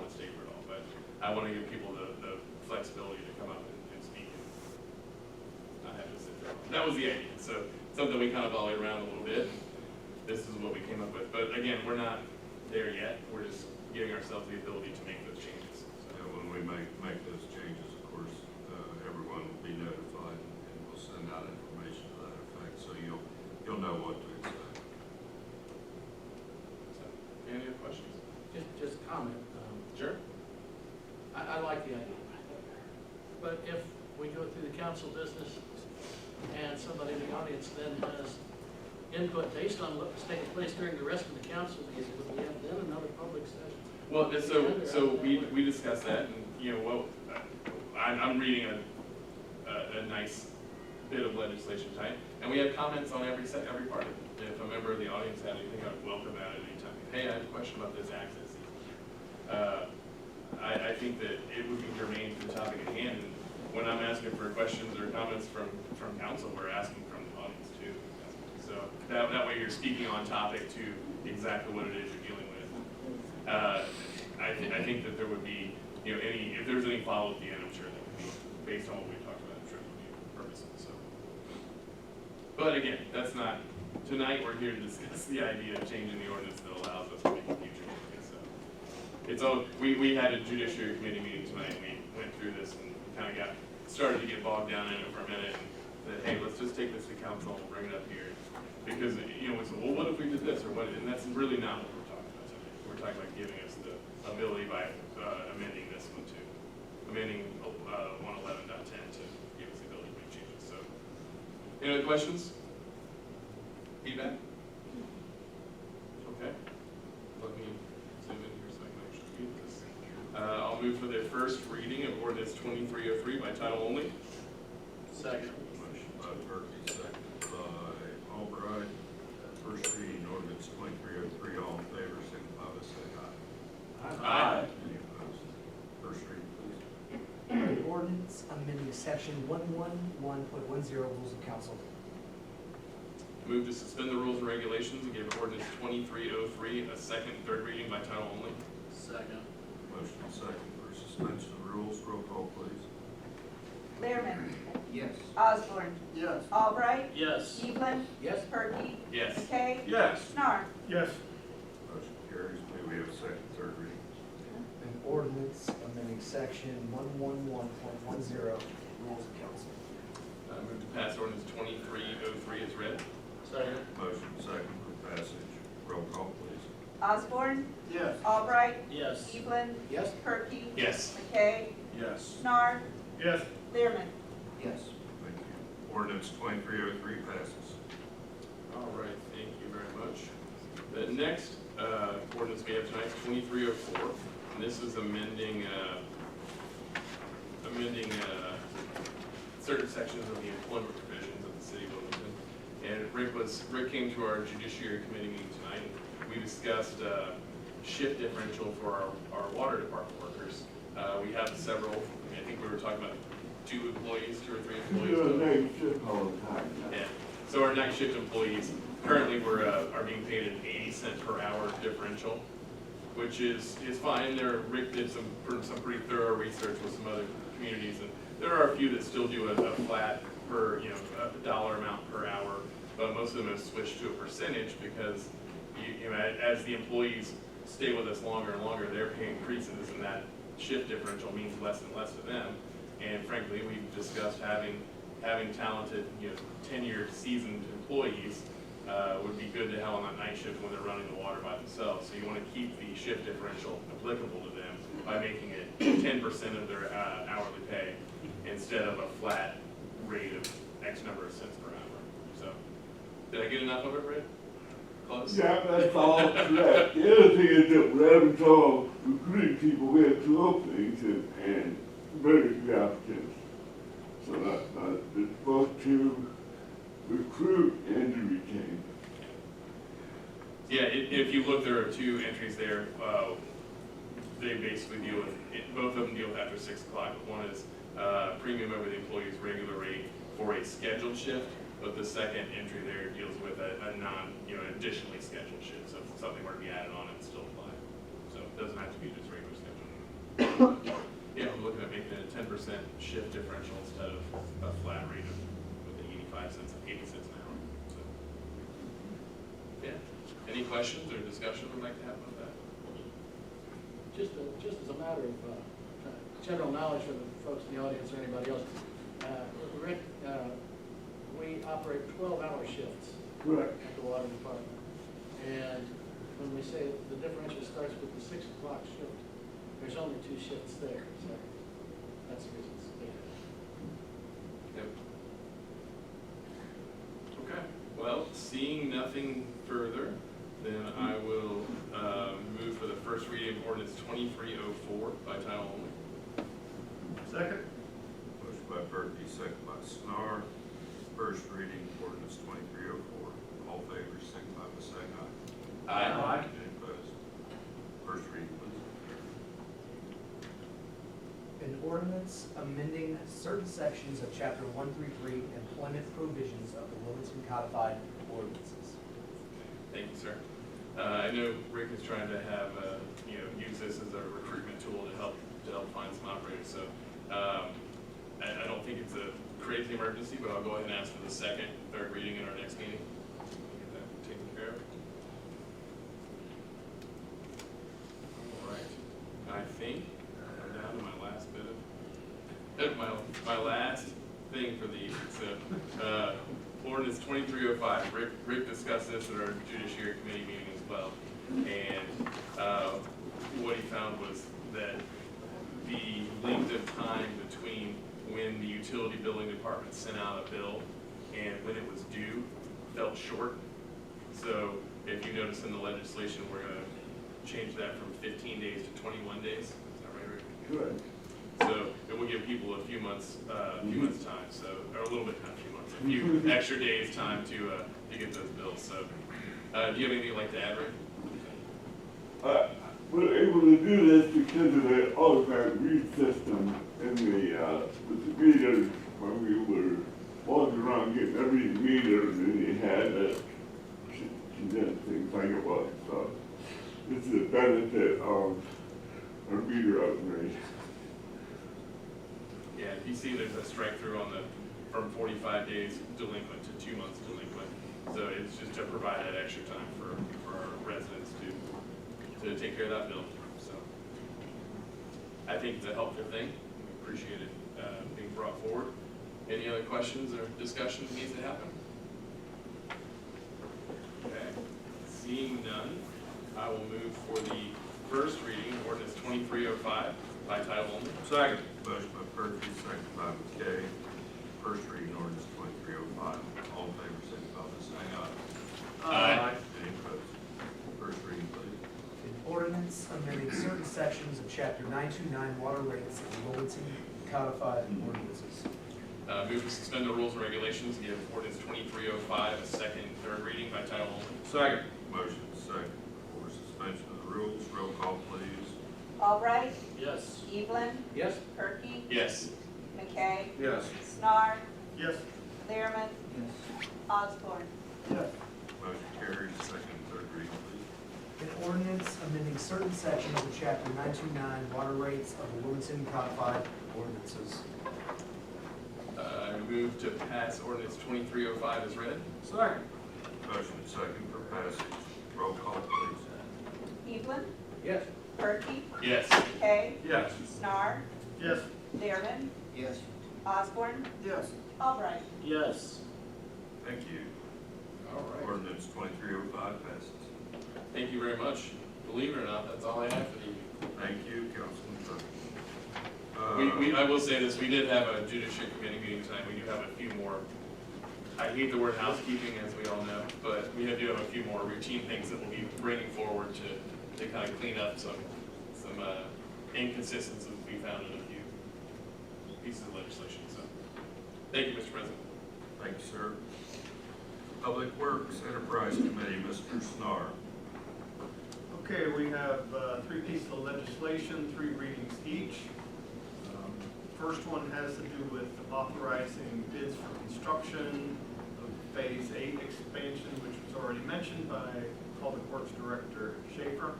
to stay for it all. But I want to give people the flexibility to come up and speak and not have to sit there. That was the idea. So something we kind of volleyed around a little bit. This is what we came up with. But again, we're not there yet. We're just giving ourselves the ability to make those changes. Yeah, when we make those changes, of course, everyone will be notified and we'll send out information to that effect, so you'll know what to expect. So, any other questions? Just comment. Sure. I like the idea. But if we go through the council business and somebody in the audience then has input based on what's taking place during the rest of the council meeting, would we have then another public session? Well, so we discussed that, and I'm reading a nice bit of legislation tonight, and we have comments on every part of it. If a member of the audience had anything, I'd welcome that at any time. Hey, I have a question about this access. I think that it would be germane to the topic at hand, and when I'm asking for questions or comments from council, we're asking from the audience too. So that way you're speaking on topic to exactly what it is you're dealing with. I think that there would be, if there's any follow at the end, I'm sure that would be, based on what we talked about, I'm sure it would be purposeful, so. But again, that's not, tonight we're here to discuss the idea of changing the ordinance that allows us to make a future changes, so. It's all, we had a judiciary committee meeting tonight, and we went through this and kind of started to get bogged down in it for a minute, and said, hey, let's just take this to council and bring it up here. Because, we said, well, what if we did this, or what, and that's really not what we're talking about tonight. We're talking about giving us the ability by amending this one too. Amending 111.10 to give us the ability to make changes, so. Any other questions? Feedback? Okay. Let me zoom in here so I can actually read this. I'll move for the first reading of ordinance 2303 by title only. Second. Motion by Perky, second by Albright. First reading ordinance 2303. All in favor, signify by saying aye. Aye. Any opposed? First reading, please. An ordinance amending section 111.10 rules of council. Move to suspend the rules and regulations and give ordinance 2303 a second and third reading by title only. Second. Motion second for suspension of rules. Roll call, please. Learman, Yes. Osborne, Yes. Albright, Yes. Evelyn, Yes. Perky, Yes. McKay, Yes. Snar. Yes. Motion carries. May we have a second, third reading? An ordinance amending section 111.10 rules of council. Move to pass ordinance 2303 as read. Second. Motion second for passage. Roll call, please. Osborne, Yes. Albright, Yes. Evelyn, Yes. Perky, Yes. McKay, Yes. Snar, Yes. Learman. Yes. Thank you. Ordinance 2303 passes. All right, thank you very much. The next ordinance we have tonight is 2304, and this is amending certain sections of the employment provisions of the city of Wilmington. And Rick came to our judiciary committee meeting tonight, and we discussed shift differential for our water department workers. We have several, I think we were talking about 2 employees, 2 or 3 employees. You're a night shift all the time. Yeah, so our night shift employees, currently are being paid an 80-cent per hour differential, which is fine. Rick did some pretty thorough research with some other communities, and there are a few that still do a flat per, a dollar amount per hour, but most of them have switched to a percentage because, as the employees stay with us longer and longer, their pay increases, and that shift differential means less and less to them. And frankly, we've discussed having talented, tenured, seasoned employees would be good to have on that night shift when they're running the water by themselves. So you want to keep the shift differential applicable to them by making it 10% of their hourly pay instead of a flat rate of X number of cents per hour. So, did I get enough of it, Red? Close? Yeah, that's all correct. The other thing is that we're having trouble recruiting people. We have 2 openings and very few applicants. So it's both to recruit and to retain. Yeah, if you look, there are 2 entries there. They basically deal with, both of them deal with after 6 o'clock. One is premium over the employee's regular rate for a scheduled shift, but the second entry there deals with a additionally scheduled shift. So if something were to be added on, it would still apply. So it doesn't have to be just regular schedule. Yeah, we're looking at making it a 10% shift differential instead of a flat rate of with the 80 cents an hour. So, yeah. Any questions or discussion we'd like to have about that? Just as a matter of general knowledge for the folks in the audience or anybody else, Rick, we operate 12-hour shifts Correct. at the water department. And when we say the differential starts with the 6 o'clock shift, there's only 2 shifts there, so that's the reason it's there. Yep. Okay, well, seeing nothing further, then I will move for the first reading of ordinance 2304 by title only. Second? Motion by Perky, second by Snar. first reading ordinance 2304. All in favor, signify by saying aye. Aye. Any opposed? First reading, please. An ordinance amending certain sections of chapter 133 employment provisions of the Wilmington Codified Ordinances. Thank you, sir. I know Rick is trying to have, use this as a recruitment tool to help find some operators. So I don't think it's a crazy emergency, but I'll go ahead and ask for the second, third reading in our next meeting. Get that taken care of. All right. I think I'm down to my last bit of my last thing for the evening. So ordinance 2305. Rick discussed this at our Judiciary Committee meeting as well, and what he found was that the length of time between when the utility billing department sent out a bill and when it was due felt short. So if you notice in the legislation, we're going to change that from 15 days to 21 days. Is that right, Rick? Good. So it will give people a few months time, so, or a little bit, not a few months, a few extra days time to get those bills. So, do you have anything you'd like to add, Rick? We're able to do this because of the automatic read system in the, with the meters, when we were walking around getting every meter, and then you had that condensed things like it was. So this is a benefit of our meter upgrade. Yeah, if you see there's a strike through on the, from 45 days delinquent to 2 months delinquent. So it's just to provide that extra time for our residents to take care of that bill. So I think it's a helpful thing. We appreciate it being brought forward. Any other questions or discussion that needs to happen? Okay, seeing none, I will move for the first reading, ordinance 2305 by title only. Second. Motion by Perkins, second by McKay. First reading ordinance 2305. All in favor, signify by saying aye. Aye. Any opposed? First reading, please. An ordinance amending certain sections of chapter 929 water rates of the Wilmington Codified Ordinances. Move to suspend the rules and regulations, give ordinance 2305 a second and third reading by title only. Second. Motion second for suspension of the rules. Roll call, please. Albright, Yes. Evelyn, Yes. Perky, Yes. McKay, Yes. Snar, Yes. Learman, Osborne. Yes. Motion carries. Second and third reading, please. An ordinance amending certain sections of chapter 929 water rates of the Wilmington Codified Ordinances. I move to pass ordinance 2305 as read. Second. Motion second for passage. Roll call, please. Evelyn, Yes. Perky, Yes. McKay, Yes. Snar, Yes. Learman, Yes. Osborne, Yes. Albright. Yes. Thank you. All right. Ordinance 2305 passes. Thank you very much. Believe it or not, that's all I have for the evening. Thank you, Councilman Perkins. I will say this, we did have a judiciary committee meeting tonight. We do have a few more, I hate the word housekeeping, as we all know, but we do have a few more routine things that we'll be bringing forward to kind of clean up some inconsistencies we found in a few pieces of legislation. So, thank you, Mr. President. Thank you, sir. Public Works Enterprise Committee, Mr. Snar. Okay, we have three pieces of legislation, 3 readings each. First one has to do with authorizing bids for construction of Phase 8 expansion, which was already mentioned by Public Works Director Schaefer.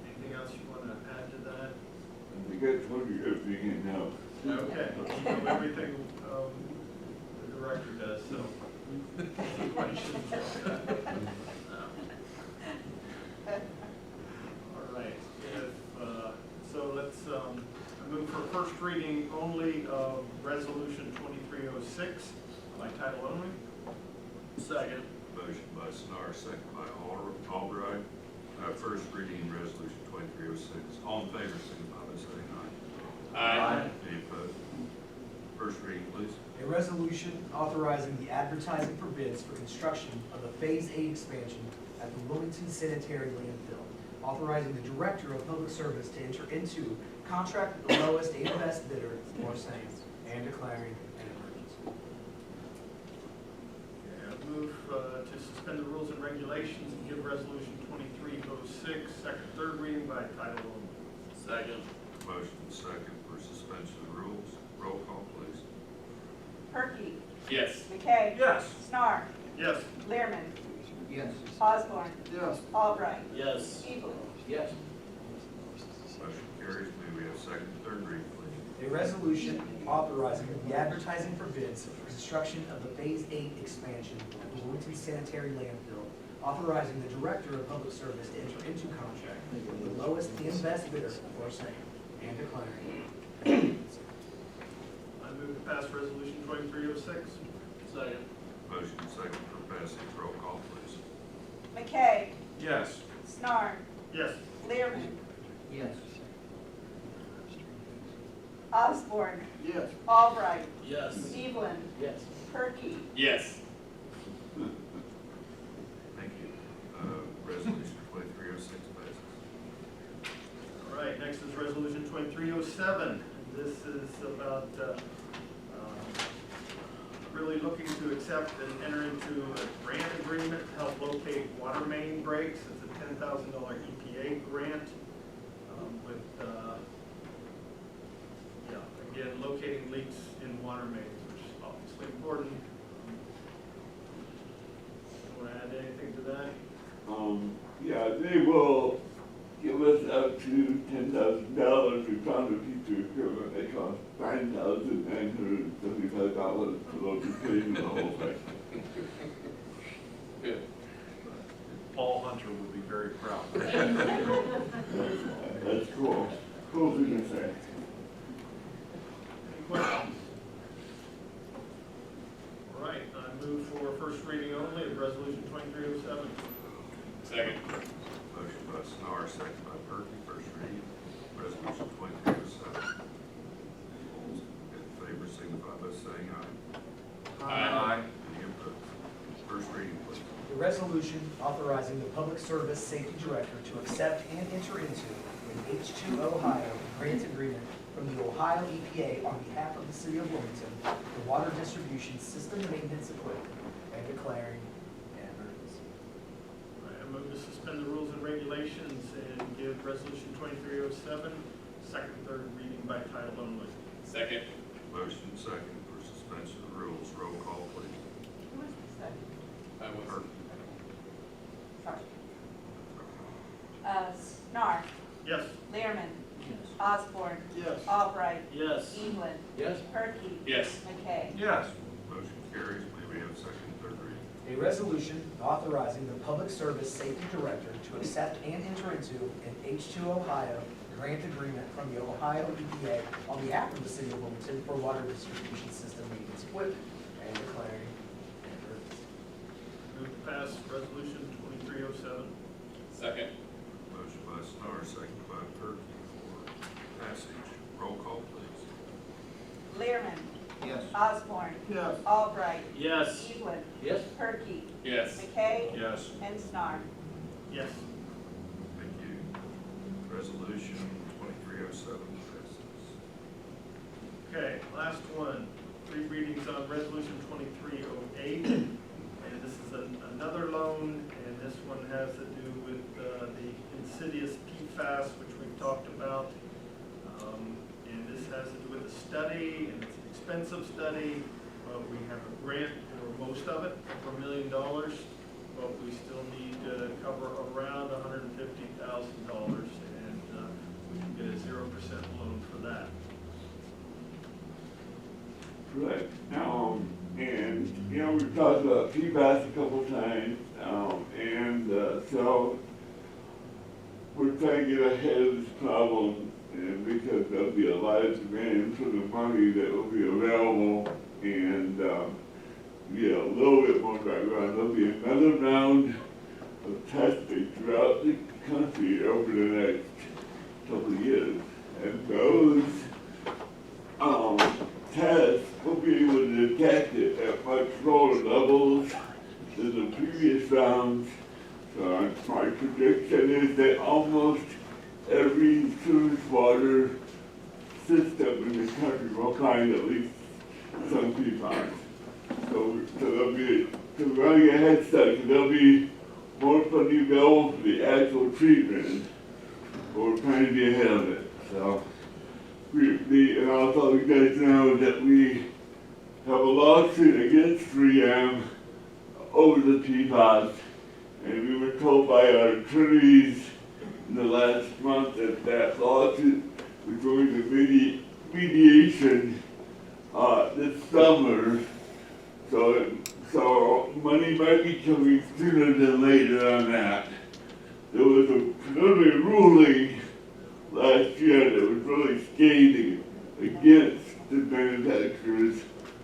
Anything else you want to add to that? I think I told you everything you know. Okay, you know everything the director does, so. Any questions? All right, so let's move for first reading only of Resolution 2306 by title only. Second. Motion by Snar, second by Albright. First reading Resolution 2306. All in favor, signify by saying aye. Aye. Any opposed? First reading, please. A resolution authorizing the advertising for bids for construction of the Phase 8 expansion at the Wilmington Sanitary Landfill, authorizing the Director of Public Service to enter into contract with the lowest and best bidder, or same, and declaring an emergency. to suspend the rules and regulations and give resolution 2306 second, third reading by title only. Second. Motion second for suspension of rules. Roll call, please. Perky, Yes. McKay. Yes. Snar, Yes. Learman, Yes. Osborne, Yes. Albright, Yes. Evelyn. Yes. Motion carries. May we have second, third reading, please? A resolution authorizing the advertising for bids for construction of the Phase 8 expansion of the Wilmington Sanitary Landfill, authorizing the Director of Public Service to enter into contract with the lowest and best bidder for same, and declaring. I move to pass resolution 2306. Second. Motion second for passage. Roll call, please. McKay, Yes. Snar, Yes. Learman, Yes. Osborne, Yes. Albright, Yes. Evelyn, Yes. Perky, Yes. Thank you. Resolution 2306 passes. All right, next is resolution 2307. This is about really looking to accept and enter into a grant agreement to help locate water main breaks. It's a $10,000 EPA grant with, again, locating leaks in water mains, which is obviously important. Want to add anything to that? Yeah, they will give us up to $10,000. We found a piece of equipment that cost $9,975 for location the whole thing. Good. Paul Hunter would be very proud. That's cool. Cool thing to say. Any questions? All right, I move for first reading only of resolution 2307. Second. Motion by Snar, second by Perky, first reading, resolution 2307. All in favor signify by saying aye. Aye. Any opposed? First reading, please. A resolution authorizing the Public Service Safety Director to accept and enter into an H2 Ohio grant agreement from the Ohio EPA on behalf of the City of Wilmington for water distribution system maintenance equipment and declaring an emergency. All right, I move to suspend the rules and regulations and give resolution 2307 second, third reading by title only. Second. Motion second for suspension of rules. Roll call, please. Who was the second? I was. Perky. Sorry. Snar, Yes. Learman, Yes. Osborne, Yes. Albright, Yes. Evelyn, Yes. Perky, Yes. McKay. Yes. Motion carries. May we have second, third reading? A resolution authorizing the Public Service Safety Director to accept and enter into an H2 Ohio grant agreement from the Ohio EPA on behalf of the City of Wilmington for water distribution system maintenance equipment and declaring an emergency. Move to pass resolution 2307. Second. Motion by Snar, second by Perky for passage. Roll call, please. Learman, Yes. Osborne, Yes. Albright, Yes. Evelyn, Yes. Perky, Yes. McKay, Yes. and Snar. Yes. Thank you. Resolution 2307 passes. Okay, last one. 3 readings on resolution 2308. And this is another loan, and this one has to do with the insidious PFAS, which we've talked about. And this has to do with a study, and it's an expensive study, but we have a grant for most of it, for $1 million, but we still need to cover around $150,000, and we can get a 0% loan for that. Right. And, you know, we've talked about PFAS a couple times, so we're trying to get ahead of this problem, and because there'll be a lot of demand for the money that will be available, and, a little bit more background, there'll be another round of testing throughout the country over the next couple of years, and those, tests will be able to detect it at much lower levels than the previous rounds. So my prediction is that almost every sewage water system in the country will find at least some PFAS. So there'll be to run your head start, 'cause there'll be more funding available for the actual treatment. But we're trying to be ahead of it, so. And also you guys know that we have a lawsuit against 3M over the PFAS. And we were told by our attorneys in the last month that that lawsuit was going to mediation this summer. So money might be coming sooner than later on that. There was a preliminary ruling last year that was really scathing against the manufacturers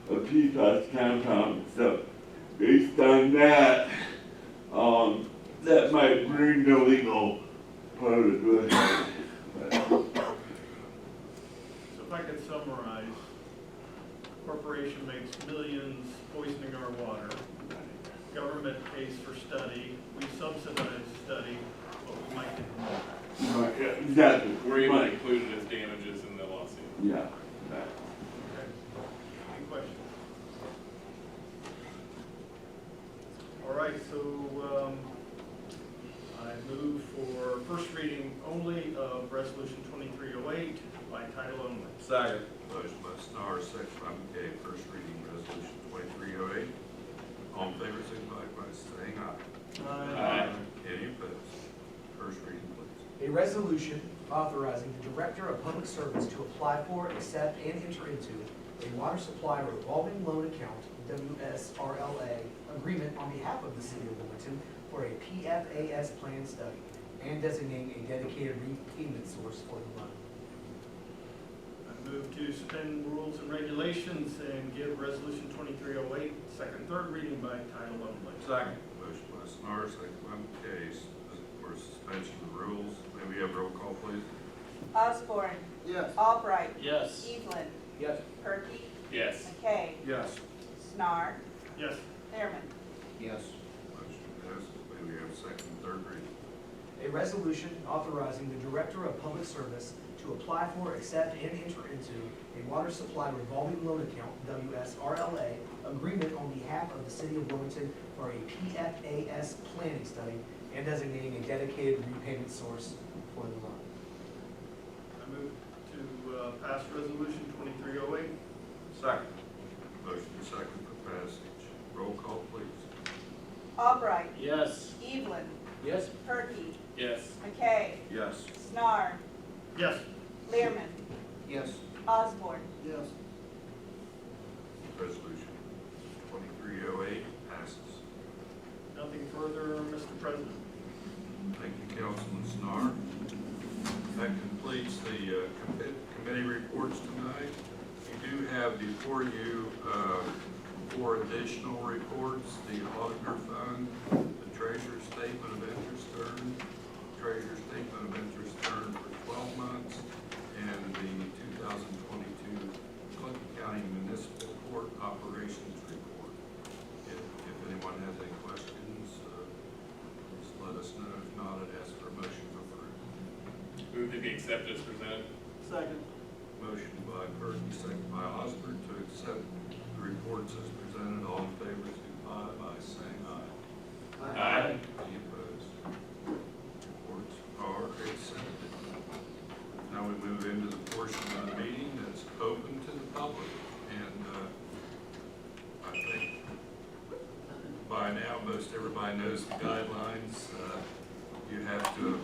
of PFAS compounds. So based on that, that might bring the legal part of it. So if I could summarize, corporation makes millions poisoning our water. Government pays for study, we subsidize study, but we might get more. Right, yeah, exactly. We're even Right. included as damages in the lawsuit. Yeah. Okay. Any questions? All right, so I move for first reading only of Resolution 2308 by title only. Second. Motion by Snar, second by McKay, first reading resolution 2308. All in favor, signify by saying aye. Aye. Any opposed? First reading, please. A resolution authorizing the Director of Public Service to apply for, accept, and enter into a water supply revolving loan account, WSRLA, agreement on behalf of the City of Wilmington for a PFAS plan study and designating a dedicated repayment source for the loan. I move to suspend rules and regulations and give Resolution 2308 second and third reading by title only. Second. Motion by Snar, second by McKay, for suspension of the rules. May we have roll call, please? Osborne. Yes. Albright. Yes. Evelyn. Yes. Perky. Yes. McKay. Yes. Snar. Yes. Learman. Yes. Motion passes. May we have second and third reading? A resolution authorizing the Director of Public Service to apply for, accept, and enter into a water supply revolving loan account, WSRLA, agreement on behalf of the City of Wilmington for a PFAS planning study and designating a dedicated repayment source for the loan. I move to pass Resolution 2308. Second. Motion second for passage. Roll call, please. Albright. Yes. Evelyn. Yes. Perky. Yes. McKay. Yes. Snar. Yes. Learman. Yes. Osborne. Yes. Resolution 2308 passes. Nothing further, Mr. President. Thank you, Councilman Snar. That completes the committee reports tonight. You do have before you 4 additional reports: the auditor fund, the treasurer's statement of interest earned, treasurer's statement of interest earned for 12 months, and the 2022 Clinton County Municipal Court Operations Report. If anyone has any questions, please let us know. If not, I'd ask for a motion to approve. Move to be accepted as presented. Second. Motion by Perky, second by Osborne to accept the reports as presented. All in favor, signify by saying aye. Aye. Any opposed? Reports are accepted. Now we move into the portion of the meeting that's open to the public. And I think by now, most everybody knows the guidelines. You have to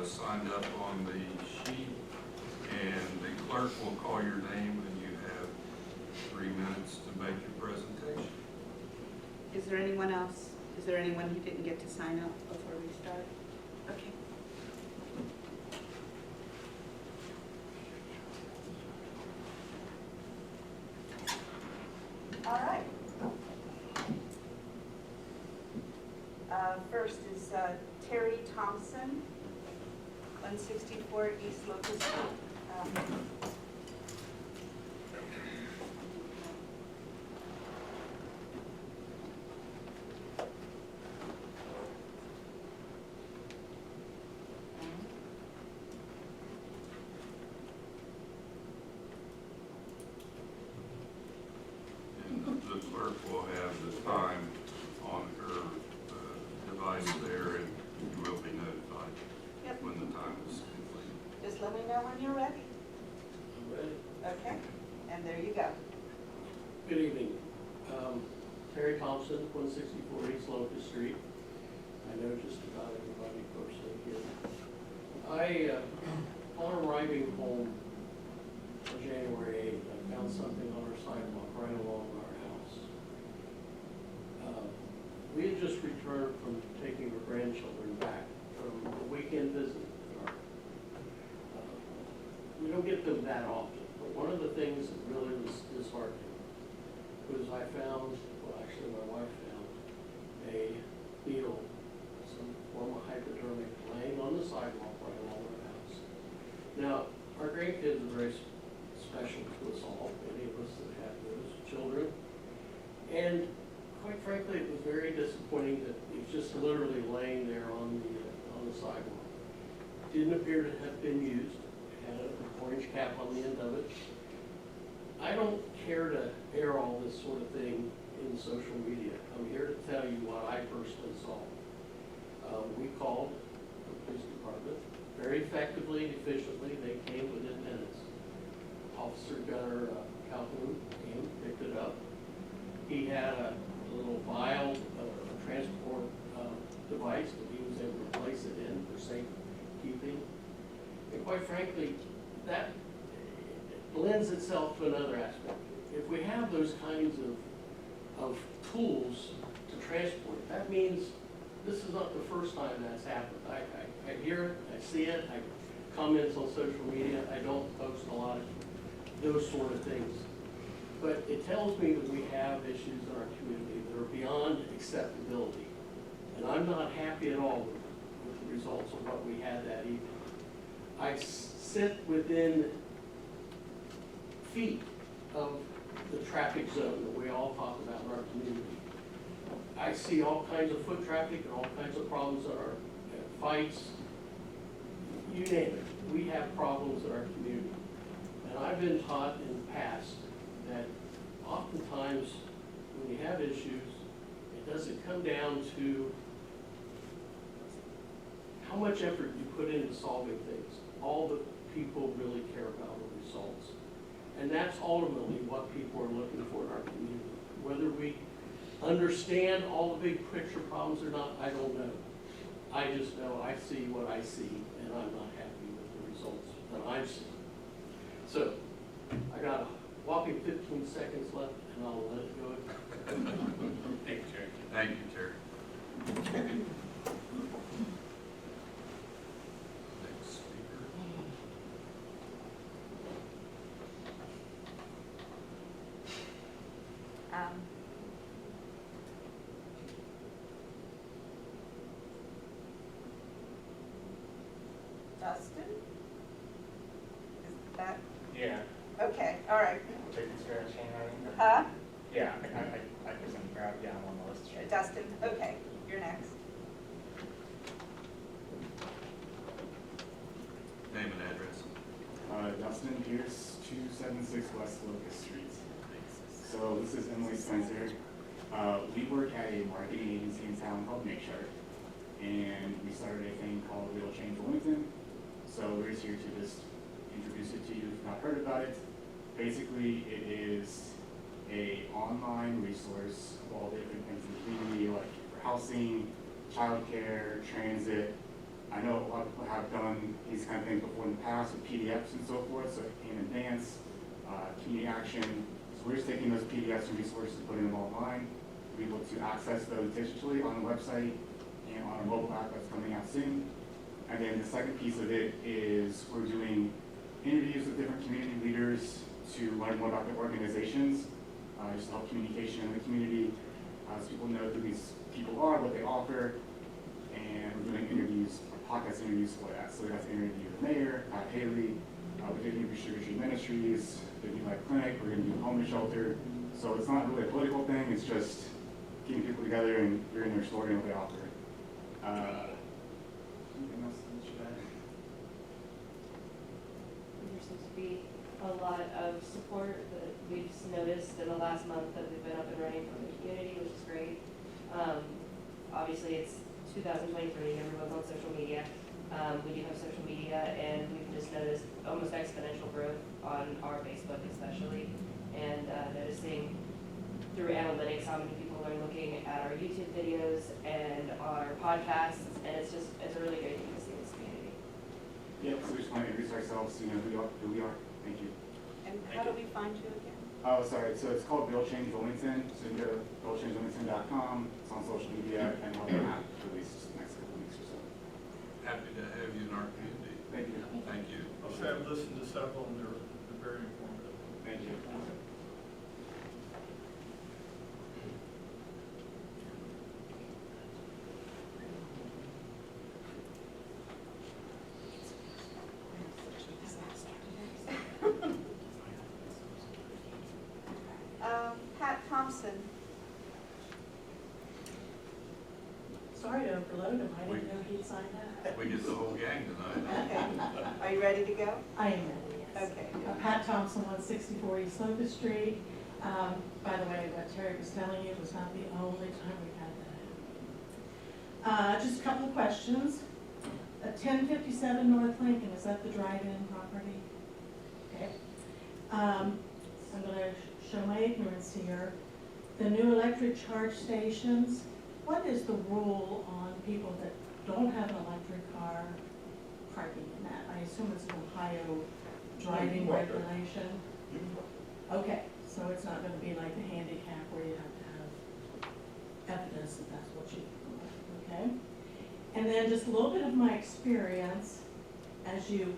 sign up on the sheet, and the clerk will call your name, and you have 3 minutes to make your presentation. Is there anyone else? Is there anyone who didn't get to sign up before we start? Okay. All right. First is Terry Thompson, 164 East Locust Street. And the clerk will have the time device there, and you will be notified Yep. when the time is complete. Just let me know when you're ready. Okay, and there you go. Good evening. Terry Thompson, 164 East Locust Street. I know just about everybody personally here. On arriving home on January 8th, I found something on our sidewalk right along our house. We had just returned from taking our grandchildren back from a weekend visit. We don't get them that often, but one of the things that really was disheartening was I found, well, actually my wife found, a needle, some form of hypodermic laying on the sidewalk right along our house. Now, our grandkids are very special to us all, many of us that have those children. And quite frankly, it was very disappointing that it was just literally laying there on the sidewalk. Didn't appear to have been used. Had an orange cap on the end of it. I don't care to air all this sort of thing in social media. I'm here to tell you what I personally saw. We called the police department very effectively and efficiently. They came within minutes. Officer Gunner Calhoun came, picked it up. He had a little vial of a transport device that he was able to place it in for safekeeping. And quite frankly, that lends itself to another aspect. If we have those kinds of tools to transport, that means this is not the first time that's happened. I hear it, I see it, I comment on social media, I don't post a lot of those sort of things. But it tells me that we have issues in our community that are beyond acceptability. And I'm not happy at all with the results of what we had that evening. I sit within feet of the traffic zone that we all talk about in our community. I see all kinds of foot traffic and all kinds of problems in our fights. You name it, we have problems in our community. And I've been taught in the past that oftentimes when you have issues, it doesn't come down to how much effort you put into solving things. All that people really care about are results. And that's ultimately what people are looking for in our community. Whether we understand all the big picture problems or not, I don't know. I just know I see what I see, and I'm not happy with the results that I'm seeing. So, I got a whopping 15 seconds left, and I'll let it go. Thank you, Terry. Thank you, Terry. Next speaker. Dustin? Is that, Yeah. okay, all right. Take this fair chain writing? Huh? Yeah, I can grab, yeah, I'm on the list. Dustin, okay, you're next. Name and address. Dustin Pierce, 276 West Locust Street. So this is Emily Spencer. We work at a marketing agency in town called Make Shark, and we started a thing called Real Change Wilmington. So we're just here to just introduce it to you if you've not heard about it. Basically, it is a online resource of all different things in the community, like for housing, childcare, transit. I know a lot of people have done these kind of things before in the past with PDFs and so forth, so it came in advance, community action. So we're just taking those PDFs and resources and putting them online. We're able to access those digitally on the website and on our mobile app that's coming out soon. And then the second piece of it is we're doing interviews with different community leaders to learn more about their organizations, just to help communication in the community, so people know who these people are, what they offer, and we're doing interviews, podcast interviews for that. So we got to interview the mayor, Pat Haley, we did interview Sugar Street Ministries, the New Life Clinic, we're going to do homeless shelter. So it's not really a political thing, it's just getting people together and hearing their story and what they offer. Anything else that you add? There seems to be a lot of support that we've noticed in the last month that we've been up and running from the community, which is great. Obviously, it's 2023, everyone's on social media. We do have social media, and we've just noticed almost exponential growth on our Facebook especially, and noticing through analytics how many people are looking at our YouTube videos and our podcasts, and it's a really great thing to see in this community. Yeah, so we just want to introduce ourselves, so you know who we are. Thank you. And how do we find you again? Oh, sorry, so it's called Bill Change Wilmington, so you can go to billchangewilmington.com, it's on social media, and we'll have an app released the next couple of weeks or so. Happy to have you in our community. Thank you. Thank you. I've listened to several, and they're very informative. Thank you. Pat Thompson. Sorry to overload him, I didn't know he'd signed up. We get the whole gang tonight. Okay. Are you ready to go? I am ready, yes. Okay. Pat Thompson, 164 East Locust Street. By the way, what Terry was telling you was not the only time we've had that happen. Just a couple of questions. 1057 North Lincoln, is that the drive-in property? Okay. I'm going to show my ignorance here. The new electric charge stations, what is the rule on people that don't have an electric car parking in that? I assume it's an Ohio driving regulation. Okay, so it's not gonna be like a handicap where you have to have evidence that that's what you want, okay? And then just a little bit of my experience as you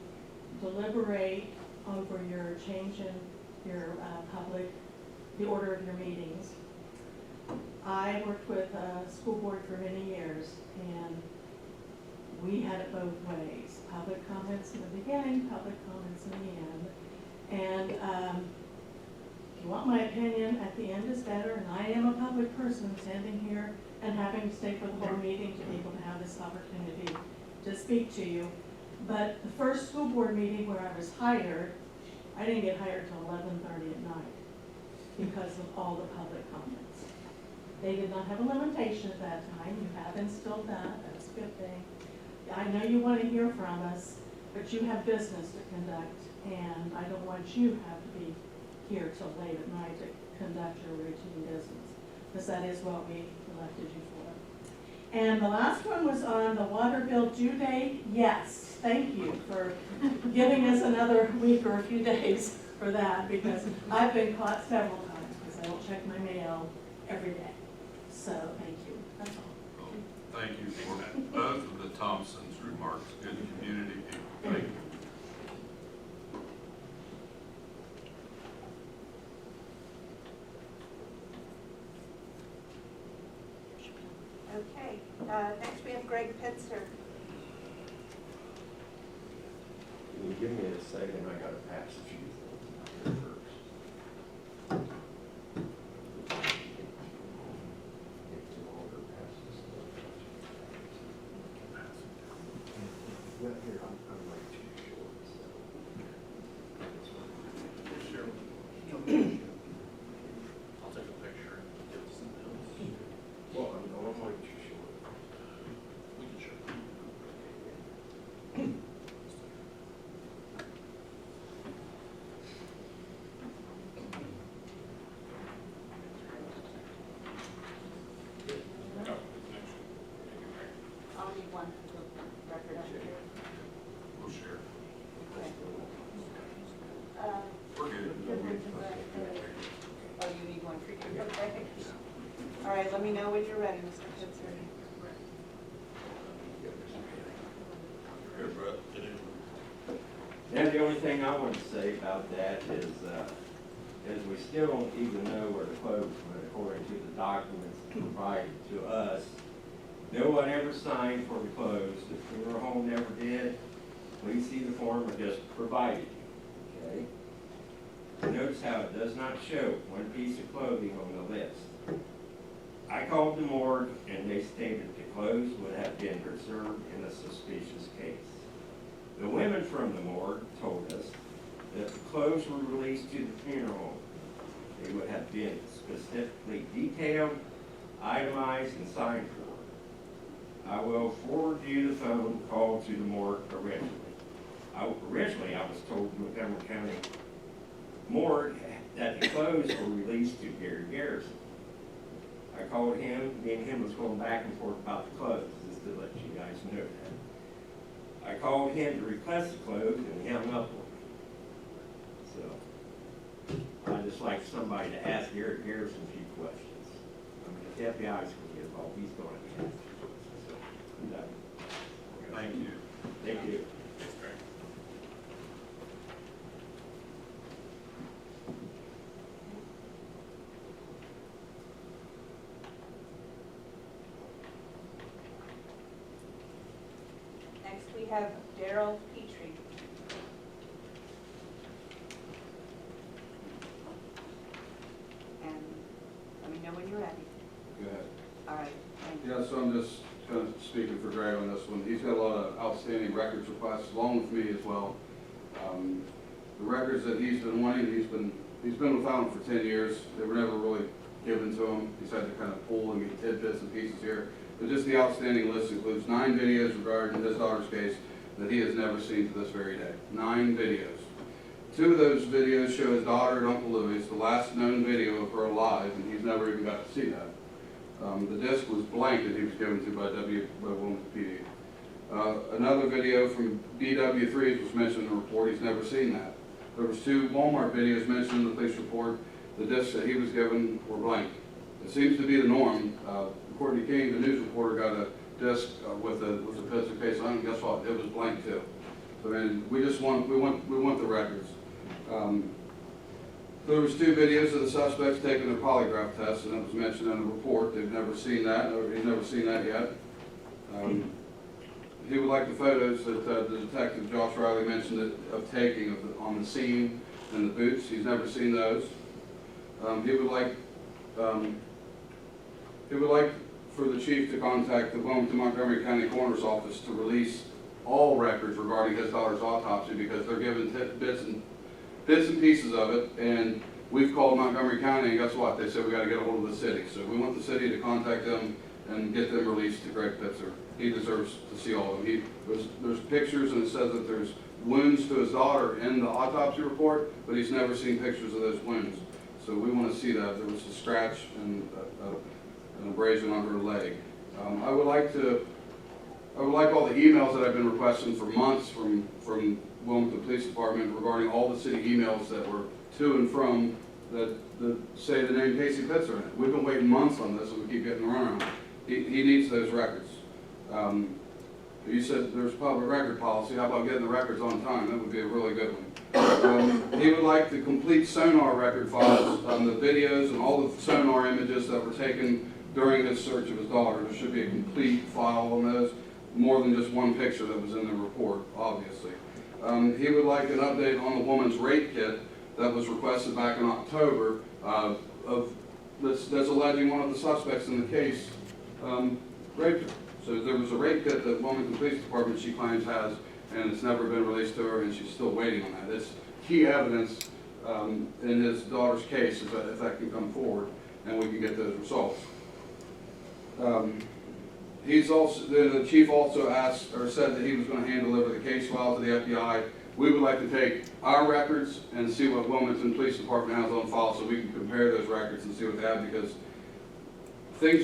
deliberate over your change in your the order of your meetings. I worked with a school board for many years, and we had it both ways. Public comments in the beginning, public comments in the end. And if you want my opinion, at the end is better, and I am a public person standing here and having to stay for the whole meeting to be able to have this opportunity to speak to you. But the first school board meeting where I was hired, I didn't get hired till 11:30 at night because of all the public comments. They did not have a limitation at that time. You have instilled that. That's a good thing. I know you want to hear from us, but you have business to conduct, and I don't want you to have to be here till late at night to conduct your routine business, because that is what we elected you for. And the last one was on the water bill due date. Yes, thank you for giving us another week or a few days for that, because I've been caught several times because I don't check my mail every day. So, thank you. That's all. Well, thank you for both of the Thompsons' remarks. Good community people. Thank you. Okay, next we have Greg Pitzer. Can you give me a second? I gotta pass a few things out here first. Get too long to pass this stuff. Well, here, I'm like too short, so. I'll take a picture and give it to somebody else. Well, I'm like too short. We can show. I'll need one for the record up here. We'll share. Okay. We're good. Oh, you need one for you, okay. All right, let me know when you're ready, Mr. Pitzer. Here, Brett. And the only thing I want to say about that is we still don't even know where the clothes went according to the documents provided to us. No one ever signed for the clothes. The funeral home never did. Please see the form I just provided you, okay? Notice how it does not show one piece of clothing on the list. I called the morgue and they stated the clothes would have been preserved in a suspicious case. The women from the morgue told us that the clothes were released to the funeral home. They would have been specifically detailed, itemized, and signed for. I will forward you the phone call to the morgue originally. Originally, I was told Montgomery County morgue that the clothes were released to Gary Garrison. I called him, me and him was going back and forth about the clothes, just to let you guys know that. I called him to request the clothes and he hung up on me. So, I'd just like somebody to ask Gary Garrison a few questions. I mean, if the FBI's going to get involved, he's going to be asked. So, I'm done. Thank you. Thank you. Thanks, Greg. Next, we have Daryl Petrie. And let me know when you're ready. Go ahead. All right, thank you. Yeah, so I'm just kind of speaking for Greg on this one. He's got a lot of outstanding records requests, along with me as well. The records that he's been wanting, he's been without them for 10 years. They were never really given to him. He's had to kind of pull and get tidbits and pieces here. But just the outstanding list includes 9 videos regarding his daughter's case that he has never seen to this very day. 9 videos. 2 of those videos show his daughter and Uncle Louis. It's the last known video of her alive, and he's never even got to see that. The disc was blank that he was given to by Wilmington PD. Another video from BW3 was mentioned in the report. He's never seen that. There was 2 Walmart videos mentioned in the police report. The discs that he was given were blank. It seems to be the norm. According to King, the news reporter got a disc with a pistol case on it, and guess what? It was blank too. So, I mean, we want the records. There was 2 videos of the suspects taking their polygraph test, and it was mentioned in the report. They've never seen that, or he's never seen that yet. He would like the photos that the detective Josh Riley mentioned of taking on the scene and the boots. He's never seen those. He would like for the chief to contact the Wilmington Montgomery County Coroner's Office to release all records regarding his daughter's autopsy, because they're given bits and pieces of it, and we've called Montgomery County, and guess what? They said we got to get a hold of the city. So we want the city to contact them and get them released to Greg Pitzer. He deserves to see all of them. There's pictures, and it says that there's wounds to his daughter in the autopsy report, but he's never seen pictures of those wounds. So we want to see that. There was a scratch and an abrasion on her leg. I would like all the emails that I've been requesting for months from Wilmington Police Department regarding all the city emails that were to and from that say the name Casey Pitzer in it. We've been waiting months on this, and we keep getting the runaround. He needs those records. You said there's public record policy. How about getting the records on time? That would be a really good one. He would like the complete sonar record files, the videos and all the sonar images that were taken during his search of his daughter. There should be a complete file on those, more than just one picture that was in the report, obviously. He would like an update on the woman's rape kit that was requested back in October that's alleging one of the suspects in the case raped her. So there was a rape kit that Wilmington Police Department, she claims, has, and it's never been released to her, and she's still waiting on that. It's key evidence in his daughter's case if that can come forward, and we can get those results. The chief also asked, or said that he was going to hand deliver the case file to the FBI. We would like to take our records and see what Wilmington Police Department has on file, so we can compare those records and see what they have, because things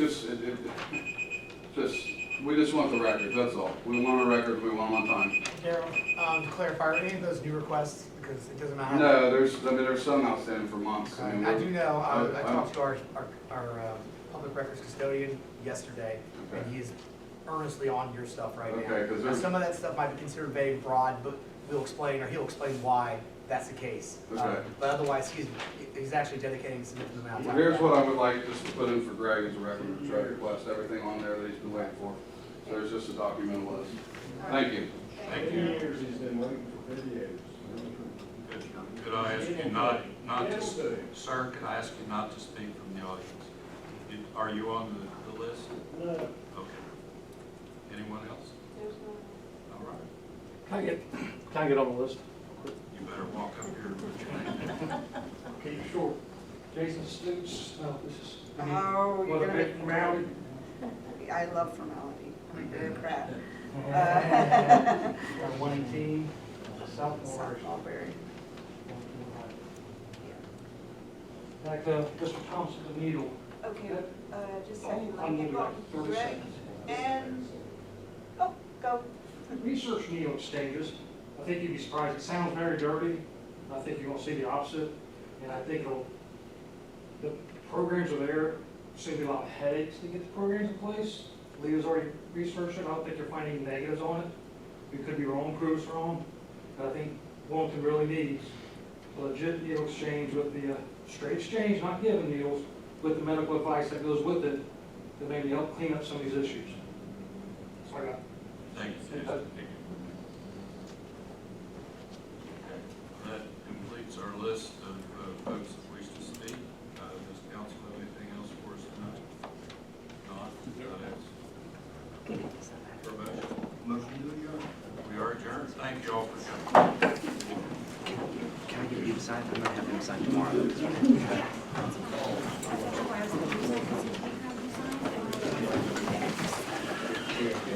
we just want the records, that's all. We want a record, we want them on time. Daryl, to clarify, are any of those new requests? Because it doesn't matter. No, there's some outstanding for months. I do know, I talked to our public records custodian yesterday, and he is earnestly on your stuff right now. Okay, Now, some of that stuff might be considered vague and broad, but he'll explain why that's the case. Okay. But otherwise, he's actually dedicating a significant amount of time. Here's what I would like just to put in for Greg as a record, try to request everything on there that he's been waiting for. So there's just a documental list. Thank you. Thank you. Years he's been waiting for videos. Could I ask you not to, sir, could I ask you not to speak from the audience? Are you on the list? No. Okay. Anyone else? There's no. All right. Can I get on the list? You better walk up here and put your name. Keep it short. Jason Stoops, this is. Oh, you're Want a gonna big make formality? I love formality. Got 118, South Mulberry. Mulberry. Back to Mr. Thompson, the needle. Okay, just a second, I'll let me give get you like 30 Greg, seconds. and, go. Research needle exchanges. I think you'd be surprised. It sounds very dirty. I think you're gonna see the opposite. And I think the programs are there. It's gonna be a lot of headaches to get the programs in place. Leah's already researched it. I don't think you're finding negatives on it. We could be wrong, proves wrong. But I think Wilmington really needs a legit needle exchange with the straight exchange, not giving needles, with the medical advice that goes with it to maybe help clean up some of these issues. That's what I got. Thank you, Susan. Okay. That completes our list of folks that wish to speak. Does council have anything else for us tonight? Not? For motion to adjourn. We are adjourned. Thank you all for coming. Can I get you to sign? I'm gonna have him sign tomorrow.